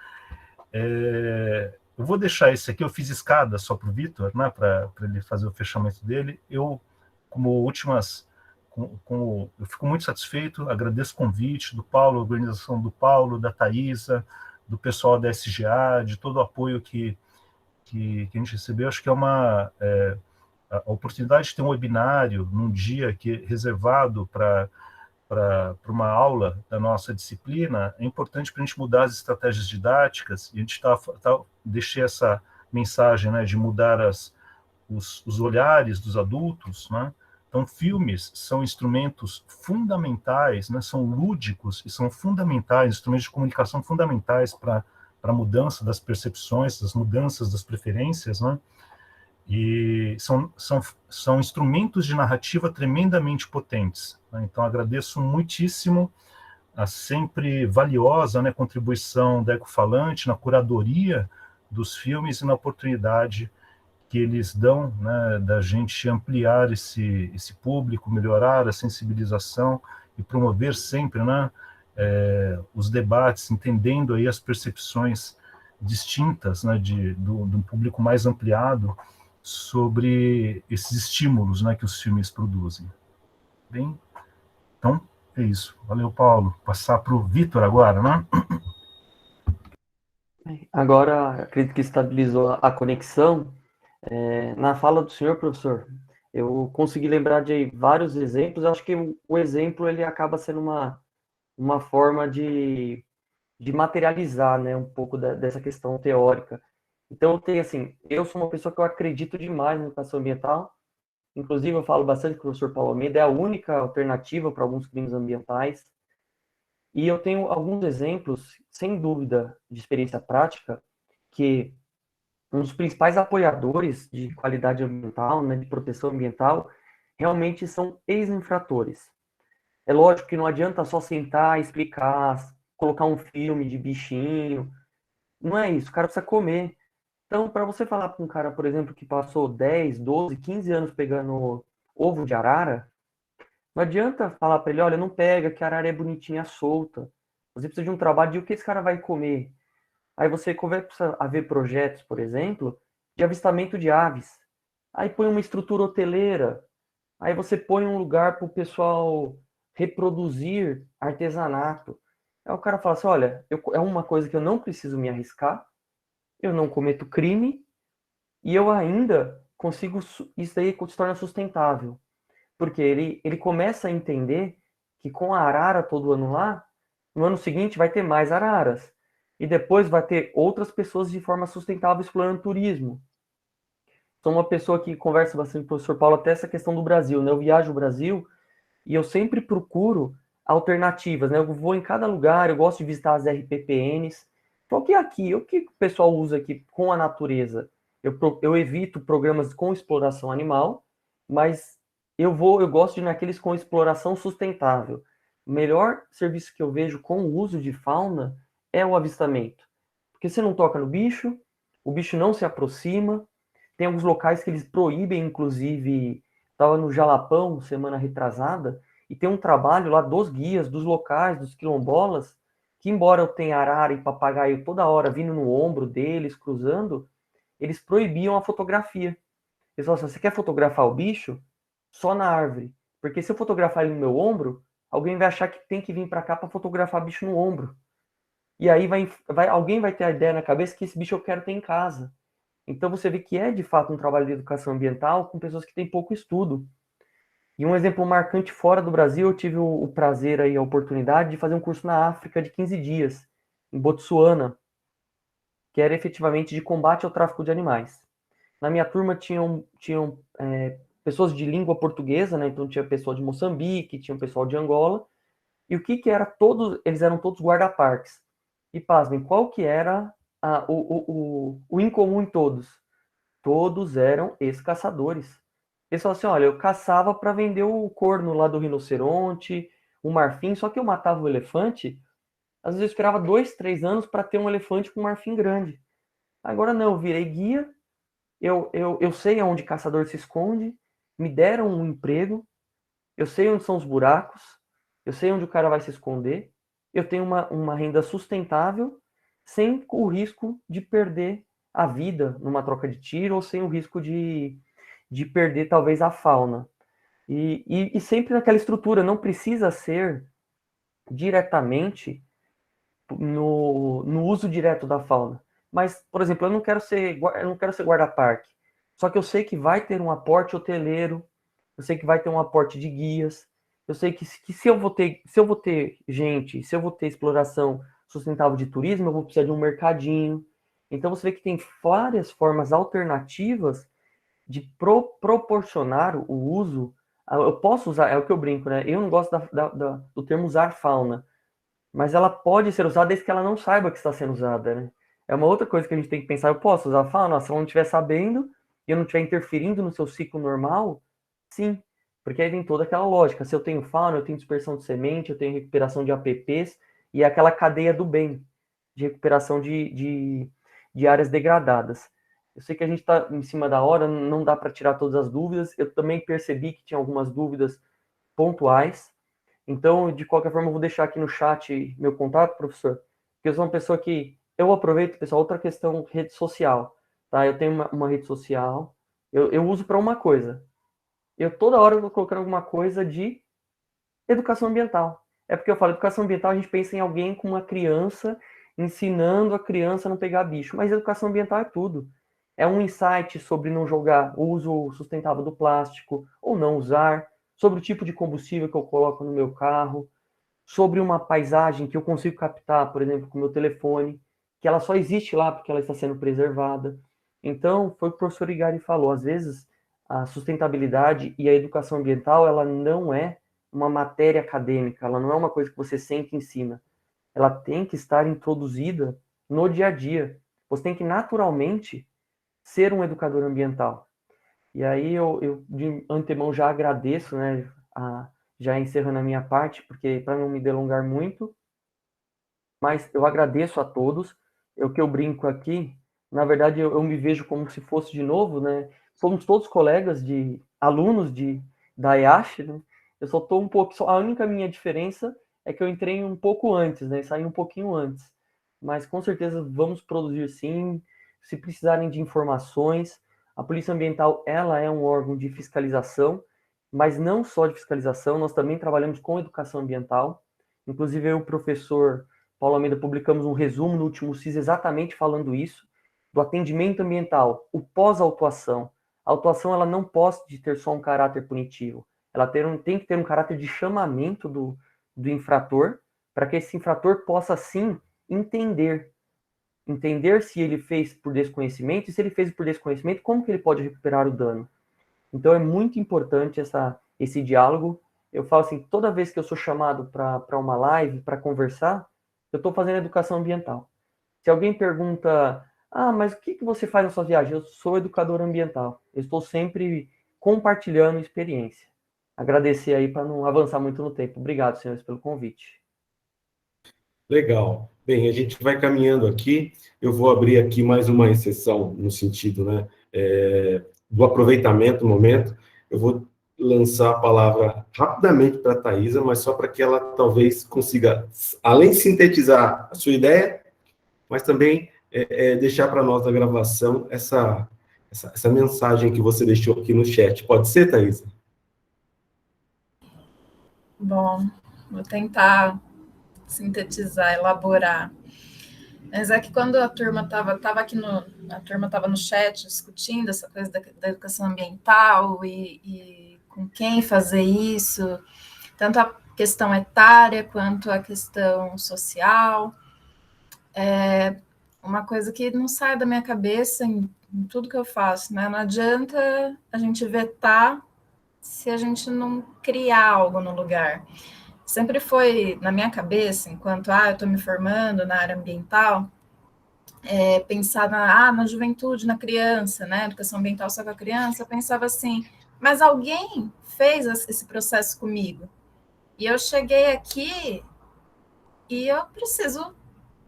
Speaker 2: Eu vou deixar esse aqui, eu fiz escada só para o Vitor, né, para ele fazer o fechamento dele. Eu, como últimas, eu fico muito satisfeito, agradeço o convite do Paulo, a organização do Paulo, da Thaisa, do pessoal da SGA, de todo o apoio que a gente recebeu. Acho que é a oportunidade de ter um webinário num dia que é reservado para uma aula da nossa disciplina, é importante para a gente mudar as estratégias didáticas, e a gente deixei essa mensagem, né, de mudar os olhares dos adultos, né, Então, filmes são instrumentos fundamentais, né, são lúdicos e são fundamentais, instrumentos de comunicação fundamentais para a mudança das percepções, das mudanças das preferências, né? E são instrumentos de narrativa tremendamente potentes, né? Então, agradeço muitíssimo a sempre valiosa, né, contribuição da Ecofalante na curadoria dos filmes e na oportunidade que eles dão, né, da gente ampliar esse público, melhorar a sensibilização e promover sempre, né, os debates, entendendo aí as percepções distintas, né, do público mais ampliado sobre esses estímulos, né, que os filmes produzem. Bem, então é isso. Valeu, Paulo. Passar para o Vitor agora, né?
Speaker 4: Agora, acredito que estabilizou a conexão. Na fala do senhor, professor, eu consegui lembrar de vários exemplos. Eu acho que o exemplo ele acaba sendo uma forma de materializar, né, um pouco dessa questão teórica. Então, eu sou uma pessoa que eu acredito demais na educação ambiental. Inclusive, eu falo bastante com o professor Paulo Almeida, é a única alternativa para alguns crimes ambientais. E eu tenho alguns exemplos, sem dúvida, de experiência prática, que um dos principais apoiadores de qualidade ambiental, né, de proteção ambiental, realmente são ex-infratores. É lógico que não adianta só sentar, explicar, colocar um filme de bichinho. Não é isso, o cara precisa comer. Então, para você falar para um cara, por exemplo, que passou 10, 12, 15 anos pegando ovo de arara, não adianta falar para ele, olha, não pega, que a arara é bonitinha, solta. Você precisa de um trabalho de o que esse cara vai comer. Aí você começa a ver projetos, por exemplo, de avistamento de aves. Aí põe uma estrutura hoteleira. Aí você põe um lugar para o pessoal reproduzir artesanato. Aí o cara fala assim, olha, é uma coisa que eu não preciso me arriscar, eu não cometo crime, e eu ainda consigo, isso daí se torna sustentável. Porque ele começa a entender que com a arara todo ano lá, no ano seguinte vai ter mais araras. E depois vai ter outras pessoas de forma sustentável explorando turismo. Sou uma pessoa que conversa bastante com o professor Paulo até essa questão do Brasil, né? Eu viajo o Brasil e eu sempre procuro alternativas, né? Eu vou em cada lugar, eu gosto de visitar as RPPNs. Qual que é aqui? O que o pessoal usa aqui com a natureza? Eu evito programas com exploração animal, mas eu gosto de ir naqueles com exploração sustentável. O melhor serviço que eu vejo com o uso de fauna é o avistamento. Porque você não toca no bicho, o bicho não se aproxima. Tem alguns locais que eles proíbem, inclusive, estava no Jalapão, semana retrasada, e tem um trabalho lá dos guias, dos locais, dos quilombolas, que embora eu tenha arara e papagaio toda hora vindo no ombro deles, cruzando, eles proibiam a fotografia. Eles falaram assim, você quer fotografar o bicho? Só na árvore. Porque se eu fotografar ele no meu ombro, alguém vai achar que tem que vir para cá para fotografar bicho no ombro. E aí alguém vai ter a ideia na cabeça que esse bicho eu quero ter em casa. Então você vê que é de fato um trabalho de educação ambiental com pessoas que têm pouco estudo. E um exemplo marcante fora do Brasil, eu tive o prazer aí, a oportunidade de fazer um curso na África de 15 dias, em Botsuana, que era efetivamente de combate ao tráfico de animais. Na minha turma tinham pessoas de língua portuguesa, né? Então tinha pessoal de Moçambique, tinha pessoal de Angola, e o que era eles eram todos guarda-parques. E pasmem, qual que era o incomum em todos? Todos eram ex-caçadores. Eles falavam assim, olha, eu caçava para vender o corno lá do rinoceronte, o marfim, só que eu matava o elefante, às vezes eu esperava 2, 3 anos para ter um elefante com um marfim grande. Agora não, eu virei guia, eu sei onde caçador se esconde, me deram um emprego, eu sei onde são os buracos, eu sei onde o cara vai se esconder, eu tenho uma renda sustentável, sem o risco de perder a vida numa troca de tiro, ou sem o risco de perder talvez a fauna. E sempre naquela estrutura, não precisa ser diretamente no uso direto da fauna. Mas, por exemplo, eu não quero ser guarda-parque. Só que eu sei que vai ter um aporte hoteleiro, eu sei que vai ter um aporte de guias, eu sei que se eu vou ter gente, se eu vou ter exploração sustentável de turismo, eu vou precisar de um mercadinho. Então você vê que tem várias formas alternativas de proporcionar o uso Eu posso usar, é o que eu brinco, né? Eu não gosto do termo usar fauna, mas ela pode ser usada desde que ela não saiba que está sendo usada, né? É uma outra coisa que a gente tem que pensar. Eu posso usar fauna? Se ela não estiver sabendo e eu não estiver interferindo no seu ciclo normal, sim. Porque aí vem toda aquela lógica. Se eu tenho fauna, eu tenho dispersão de semente, eu tenho recuperação de APPs, e é aquela cadeia do bem, de recuperação de áreas degradadas. Eu sei que a gente está em cima da hora, não dá para tirar todas as dúvidas. Eu também percebi que tinha algumas dúvidas pontuais. Então, de qualquer forma, eu vou deixar aqui no chat meu contato, professor, porque eu sou uma pessoa que... Eu aproveito, pessoal, outra questão, rede social. Tá? Eu tenho uma rede social, eu uso para uma coisa. Eu toda hora estou colocando alguma coisa de educação ambiental. É porque eu falo educação ambiental, a gente pensa em alguém com uma criança, ensinando a criança a não pegar bicho. Mas educação ambiental é tudo. É um insight sobre não jogar, o uso sustentável do plástico, ou não usar, sobre o tipo de combustível que eu coloco no meu carro, sobre uma paisagem que eu consigo captar, por exemplo, com o meu telefone, que ela só existe lá porque ela está sendo preservada. Então, foi o que o professor Igari falou, às vezes a sustentabilidade e a educação ambiental, ela não é uma matéria acadêmica, ela não é uma coisa que você sente e ensina. Ela tem que estar introduzida no dia a dia. Você tem que naturalmente ser um educador ambiental. E aí eu de antemão já agradeço, né, já encerrando a minha parte, porque para não me delongar muito, mas eu agradeço a todos. O que eu brinco aqui, na verdade eu me vejo como se fosse de novo, né? Somos todos colegas alunos da IASH, né? Eu só estou um pouco, a única minha diferença é que eu entrei um pouco antes, né? Saí um pouquinho antes. Mas com certeza vamos produzir sim, se precisarem de informações. A Polícia Ambiental, ela é um órgão de fiscalização, mas não só de fiscalização, nós também trabalhamos com educação ambiental. Inclusive eu e o professor Paulo Almeida publicamos um resumo no último CIS exatamente falando isso, do atendimento ambiental, o pós-autuação. A autuação ela não pode ter só um caráter punitivo, ela tem que ter um caráter de chamamento do infrator, para que esse infrator possa, sim, entender se ele fez por desconhecimento, e se ele fez por desconhecimento, como que ele pode recuperar o dano. Então é muito importante esse diálogo. Eu falo assim, toda vez que eu sou chamado para uma live, para conversar, eu estou fazendo educação ambiental. Se alguém pergunta, mas o que você faz na sua viagem? Eu sou educador ambiental. Eu estou sempre compartilhando experiência. Agradecer aí para não avançar muito no tempo. Obrigado, senhores, pelo convite.
Speaker 1: Legal. Bem, a gente vai caminhando aqui. Eu vou abrir aqui mais uma exceção no sentido, né, do aproveitamento no momento. Eu vou lançar a palavra rapidamente para a Thaisa, mas só para que ela talvez consiga, além de sintetizar a sua ideia, mas também deixar para nós na gravação essa mensagem que você deixou aqui no chat. Pode ser, Thaisa?
Speaker 9: Bom, vou tentar sintetizar, elaborar. Mas é que quando a turma estava no chat discutindo essa coisa da educação ambiental e com quem fazer isso, tanto a questão etária quanto a questão social, uma coisa que não sai da minha cabeça em tudo que eu faço, né? Não adianta a gente vetar se a gente não criar algo no lugar. Sempre foi na minha cabeça, enquanto eu estou me formando na área ambiental, pensar na juventude, na criança, né? Educação ambiental só com a criança, eu pensava assim, mas alguém fez esse processo comigo. E eu cheguei aqui e eu preciso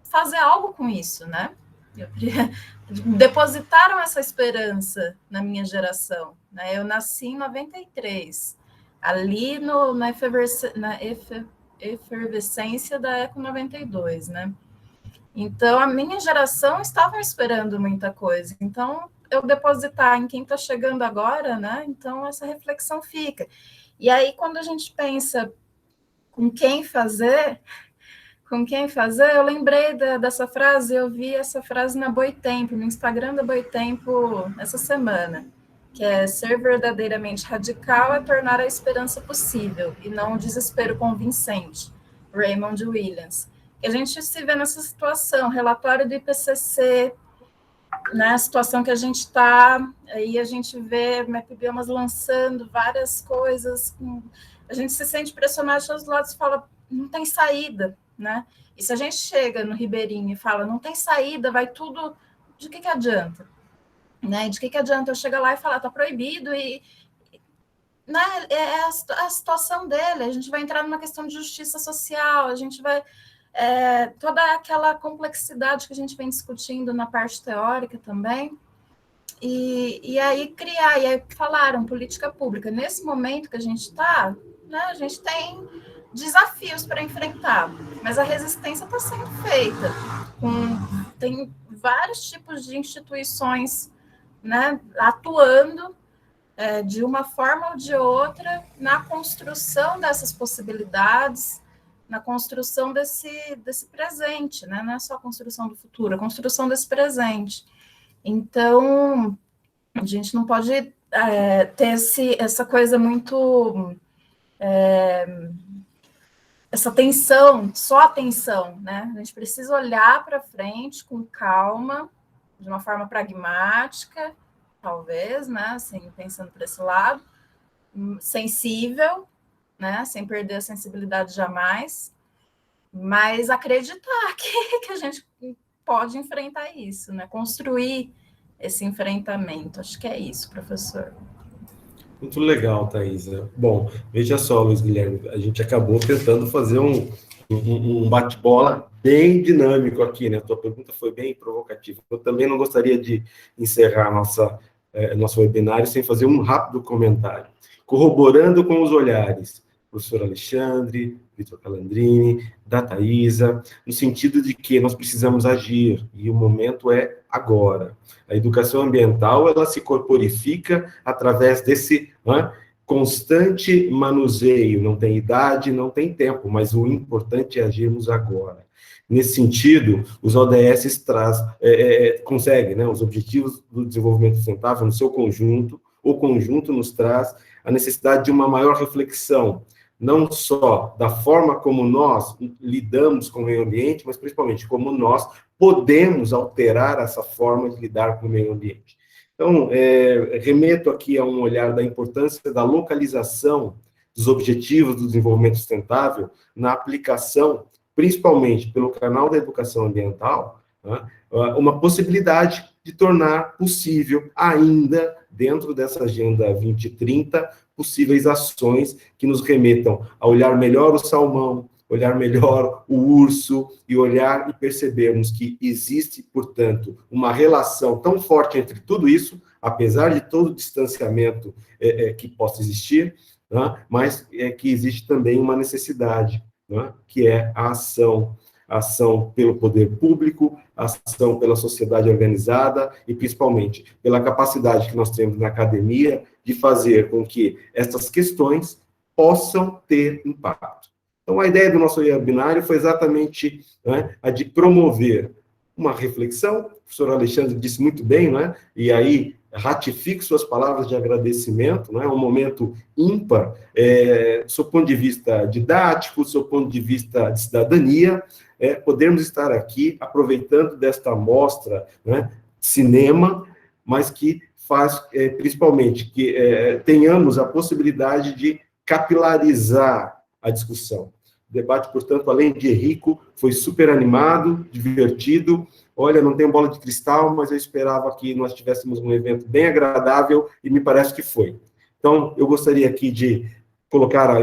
Speaker 9: fazer algo com isso, né? Depositaram essa esperança na minha geração, né? Eu nasci em 93, ali na efervescência da Eco 92, né? Então, a minha geração estava esperando muita coisa. Então, eu depositar em quem está chegando agora, né? Então, essa reflexão fica. E aí, quando a gente pensa com quem fazer, eu lembrei dessa frase, eu vi essa frase na Boitempo, no Instagram da Boitempo, essa semana, que é: ser verdadeiramente radical é tornar a esperança possível, e não o desespero convincente. Raymond Williams. E a gente se vê nessa situação, relatório do IPCC, na situação que a gente está, aí a gente vê MapBiomas lançando várias coisas, a gente se sente pressionado de todos os lados e fala, não tem saída, né? E se a gente chega no Ribeirinho e fala, não tem saída, vai tudo, de que adianta? Né? De que adianta eu chegar lá e falar, tá proibido, e né, é a situação dele, a gente vai entrar numa questão de justiça social, a gente vai... toda aquela complexidade que a gente vem discutindo na parte teórica também, e aí criar, e aí falaram política pública. Nesse momento que a gente está, né, a gente tem desafios para enfrentar, mas a resistência está sendo feita. Tem vários tipos de instituições, né, atuando de uma forma ou de outra na construção dessas possibilidades, na construção desse presente, né? Não é só a construção do futuro, a construção desse presente. Então, a gente não pode ter essa coisa muito... essa tensão, só a tensão, né? A gente precisa olhar para frente com calma, de uma forma pragmática, talvez, né? Assim, pensando por esse lado, sensível, né? Sem perder a sensibilidade jamais, mas acreditar que a gente pode enfrentar isso, né? Construir esse enfrentamento. Acho que é isso, professor.
Speaker 1: Muito legal, Thaisa. Bom, veja só, Luiz Guilherme, a gente acabou tentando fazer um bate-bola bem dinâmico aqui, né? A tua pergunta foi bem provocativa. Eu também não gostaria de encerrar nosso webinário sem fazer um rápido comentário. Corroborando com os olhares, professor Alexandre, Vitor Calandrini, da Thaisa, no sentido de que nós precisamos agir, e o momento é agora. A educação ambiental, ela se corporifica através desse constante manuseio, não tem idade, não tem tempo, mas o importante é agirmos agora. Nesse sentido, os ODS conseguem, né, os Objetivos do Desenvolvimento Sustentável no seu conjunto, o conjunto nos traz a necessidade de uma maior reflexão, não só da forma como nós lidamos com o meio ambiente, mas principalmente como nós podemos alterar essa forma de lidar com o meio ambiente. Então, remeto aqui a um olhar da importância da localização dos Objetivos do Desenvolvimento Sustentável na aplicação, principalmente pelo canal da educação ambiental, né, uma possibilidade de tornar possível, ainda dentro dessa Agenda 2030, possíveis ações que nos remetam a olhar melhor o salmão, olhar melhor o urso, e olhar e percebermos que existe, portanto, uma relação tão forte entre tudo isso, apesar de todo o distanciamento que possa existir, né, mas que existe também uma necessidade, né, que é a ação pelo poder público, a ação pela sociedade organizada e, principalmente, pela capacidade que nós temos na academia de fazer com que essas questões possam ter impacto. Então, a ideia do nosso webinário foi exatamente, né, a de promover uma reflexão. O professor Alexandre disse muito bem, né, e aí ratifico suas palavras de agradecimento, né, um momento ímpar, do seu ponto de vista didático, do seu ponto de vista de cidadania, podermos estar aqui aproveitando desta mostra, né, cinema, mas que faz, principalmente, que tenhamos a possibilidade de capilarizar a discussão. O debate, portanto, além de rico, foi super animado, divertido. Olha, não tenho bola de cristal, mas eu esperava que nós tivéssemos um evento bem agradável, e me parece que foi. Então, eu gostaria aqui de colocar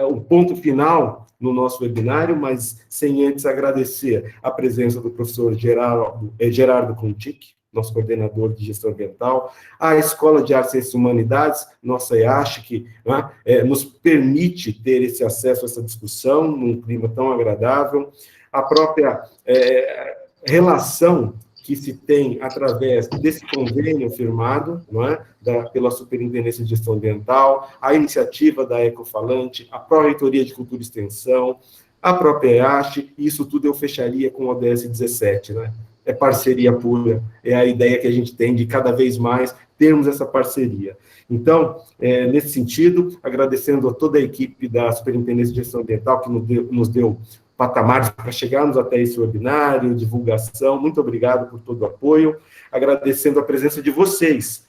Speaker 1: o ponto final no nosso webinário, mas sem antes agradecer a presença do professor Gerardo Contic, nosso coordenador de gestão ambiental, a Escola de Artes, Ciências e Humanidades, nossa EASH, que nos permite ter esse acesso a essa discussão num clima tão agradável, a própria relação que se tem através desse convênio firmado, não é, pela Superintendência de Gestão Ambiental, a iniciativa da Ecofalante, a Pró-Reitoria de Cultura e Extensão, a própria EASH, e isso tudo eu fecharia com o ODS 17, né? É parceria pura, é a ideia que a gente tem de cada vez mais termos essa parceria. Então, nesse sentido, agradecendo a toda a equipe da Superintendência de Gestão Ambiental, que nos deu patamares para chegarmos até esse webinário, divulgação. Muito obrigado por todo o apoio, agradecendo a presença de vocês,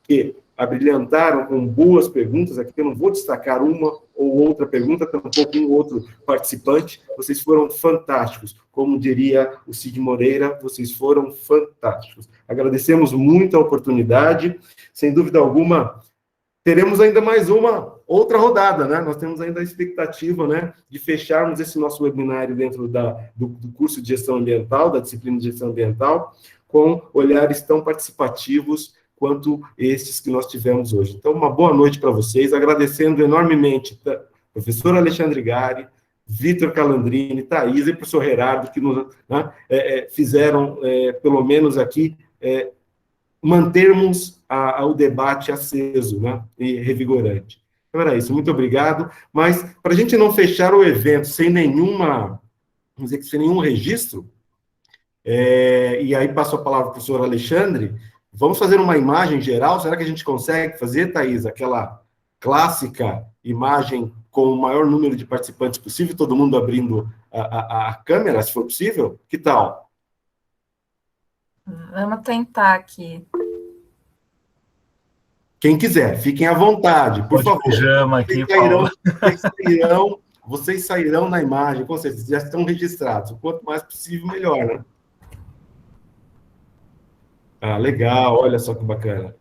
Speaker 1: que abrilhantaram com boas perguntas. Aqui eu não vou destacar uma ou outra pergunta, tampouco um outro participante. Vocês foram fantásticos. Como diria o Cid Moreira, vocês foram fantásticos. Agradecemos muito a oportunidade. Sem dúvida alguma, teremos ainda mais uma outra rodada, né? Nós temos ainda a expectativa, né, de fecharmos esse nosso webinário dentro do curso de gestão ambiental, da disciplina de gestão ambiental, com olhares tão participativos quanto estes que nós tivemos hoje. Então, uma boa noite para vocês, agradecendo enormemente professor Alexandre Gari, Vitor Calandrini, Thaís e professor Gerardo, que nos fizeram, pelo menos aqui, mantermos o debate aceso, né, e revigorante. Então, era isso, muito obrigado. Mas, para a gente não fechar o evento sem nenhuma, vamos dizer que sem nenhum registro, e aí passo a palavra para o professor Alexandre, vamos fazer uma imagem geral? Será que a gente consegue fazer, Thaís, aquela clássica imagem com o maior número de participantes possível, todo mundo abrindo a câmera, se for possível? Que tal?
Speaker 9: Vamos tentar aqui.
Speaker 1: Quem quiser, fiquem à vontade, por favor.
Speaker 2: Pijama aqui,
Speaker 1: vocês sairão na imagem, com certeza, já estão registrados. Quanto mais possível, melhor, né? Ah, legal, olha só que bacana.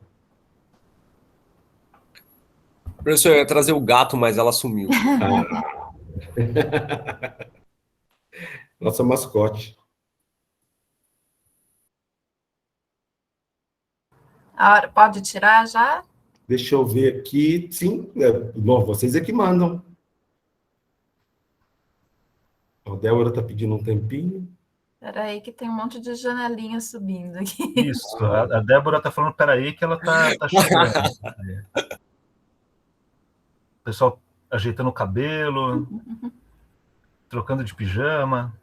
Speaker 7: Professor, eu ia trazer o gato, mas ela sumiu.
Speaker 1: Nossa mascote.
Speaker 9: A hora, pode tirar já?
Speaker 1: Deixa eu ver aqui. Sim, bom, vocês é que mandam. A Débora está pedindo um tempinho.
Speaker 9: Espera aí que tem um monte de janelinha subindo aqui.
Speaker 2: Isso, a Débora está falando, peraí, que ela está chegando. O pessoal ajeitando o cabelo, trocando de pijama.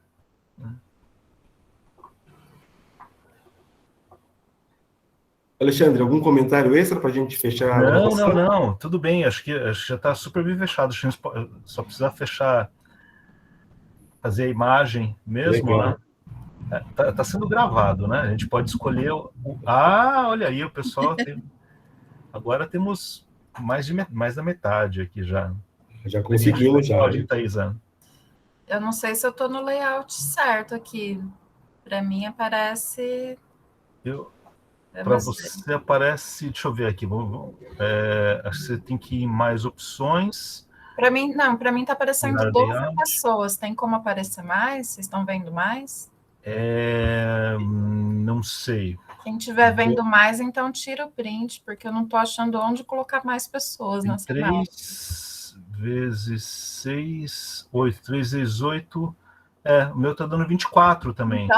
Speaker 1: Alexandre, algum comentário extra para a gente fechar?
Speaker 2: Não, tudo bem, acho que já está super bem fechado, acho que só precisa fechar, fazer a imagem mesmo,
Speaker 1: legal,
Speaker 2: né? Tá sendo gravado, né? A gente pode escolher olha aí, o pessoal agora temos mais da metade aqui já.
Speaker 1: Já conseguimos, já.
Speaker 2: Pode ir, Thaisa.
Speaker 9: Eu não sei se eu estou no layout certo aqui. Para mim aparece...
Speaker 2: Para você aparece, deixa eu ver aqui, acho que você tem que ir em mais opções.
Speaker 9: Para mim está aparecendo 12 pessoas. Tem como aparecer mais? Vocês estão vendo mais?
Speaker 2: Não sei.
Speaker 9: Quem estiver vendo mais, então tira o print, porque eu não estou achando onde colocar mais pessoas nessa sala.
Speaker 2: 3 vezes 6, 8. 3 vezes 8... o meu tá dando 24 também.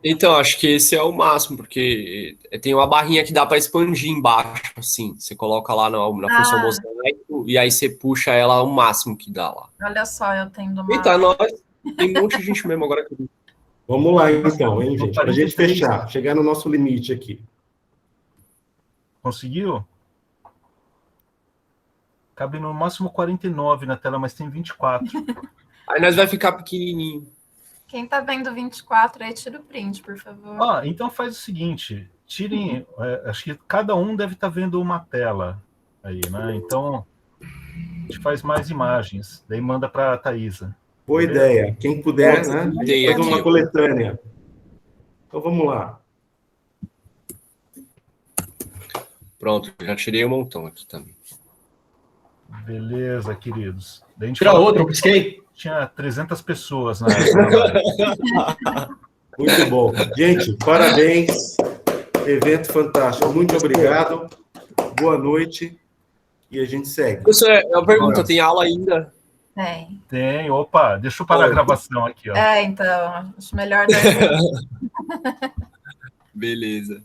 Speaker 7: Então, acho que esse é o máximo, porque tem uma barrinha que dá para expandir embaixo, assim. Você coloca lá na função mosaico e aí você puxa ela ao máximo que dá lá.
Speaker 9: Olha só, eu tenho uma...
Speaker 7: Eita, nós tem um monte de gente mesmo agora.
Speaker 1: Vamos lá, então, hein, gente? Para a gente fechar, chegar no nosso limite aqui.
Speaker 2: Conseguiu? Cabe no máximo 49 na tela, mas tem 24.
Speaker 7: Aí nós vai ficar pequenininho.
Speaker 9: Quem tá vendo 24 aí, tira o print, por favor.
Speaker 2: Então faz o seguinte, tirem, acho que cada um deve estar vendo uma tela aí, né? Então, a gente faz mais imagens, daí manda para a Thaisa.
Speaker 1: Boa ideia. Quem puder, né? A gente faz uma coletânea. Então, vamos lá.
Speaker 7: Pronto, já tirei um montão aqui também.
Speaker 2: Beleza, queridos.
Speaker 7: Tira outro, pisquei.
Speaker 2: Tinha 300 pessoas na
Speaker 1: Muito bom. Gente, parabéns. Evento fantástico. Muito obrigado. Boa noite. E a gente segue.
Speaker 7: Eu pergunto, tem aula ainda?
Speaker 9: Tem.
Speaker 2: Opa, deixa eu parar a gravação aqui, ó.
Speaker 9: Então, acho melhor... Daí...
Speaker 7: Beleza.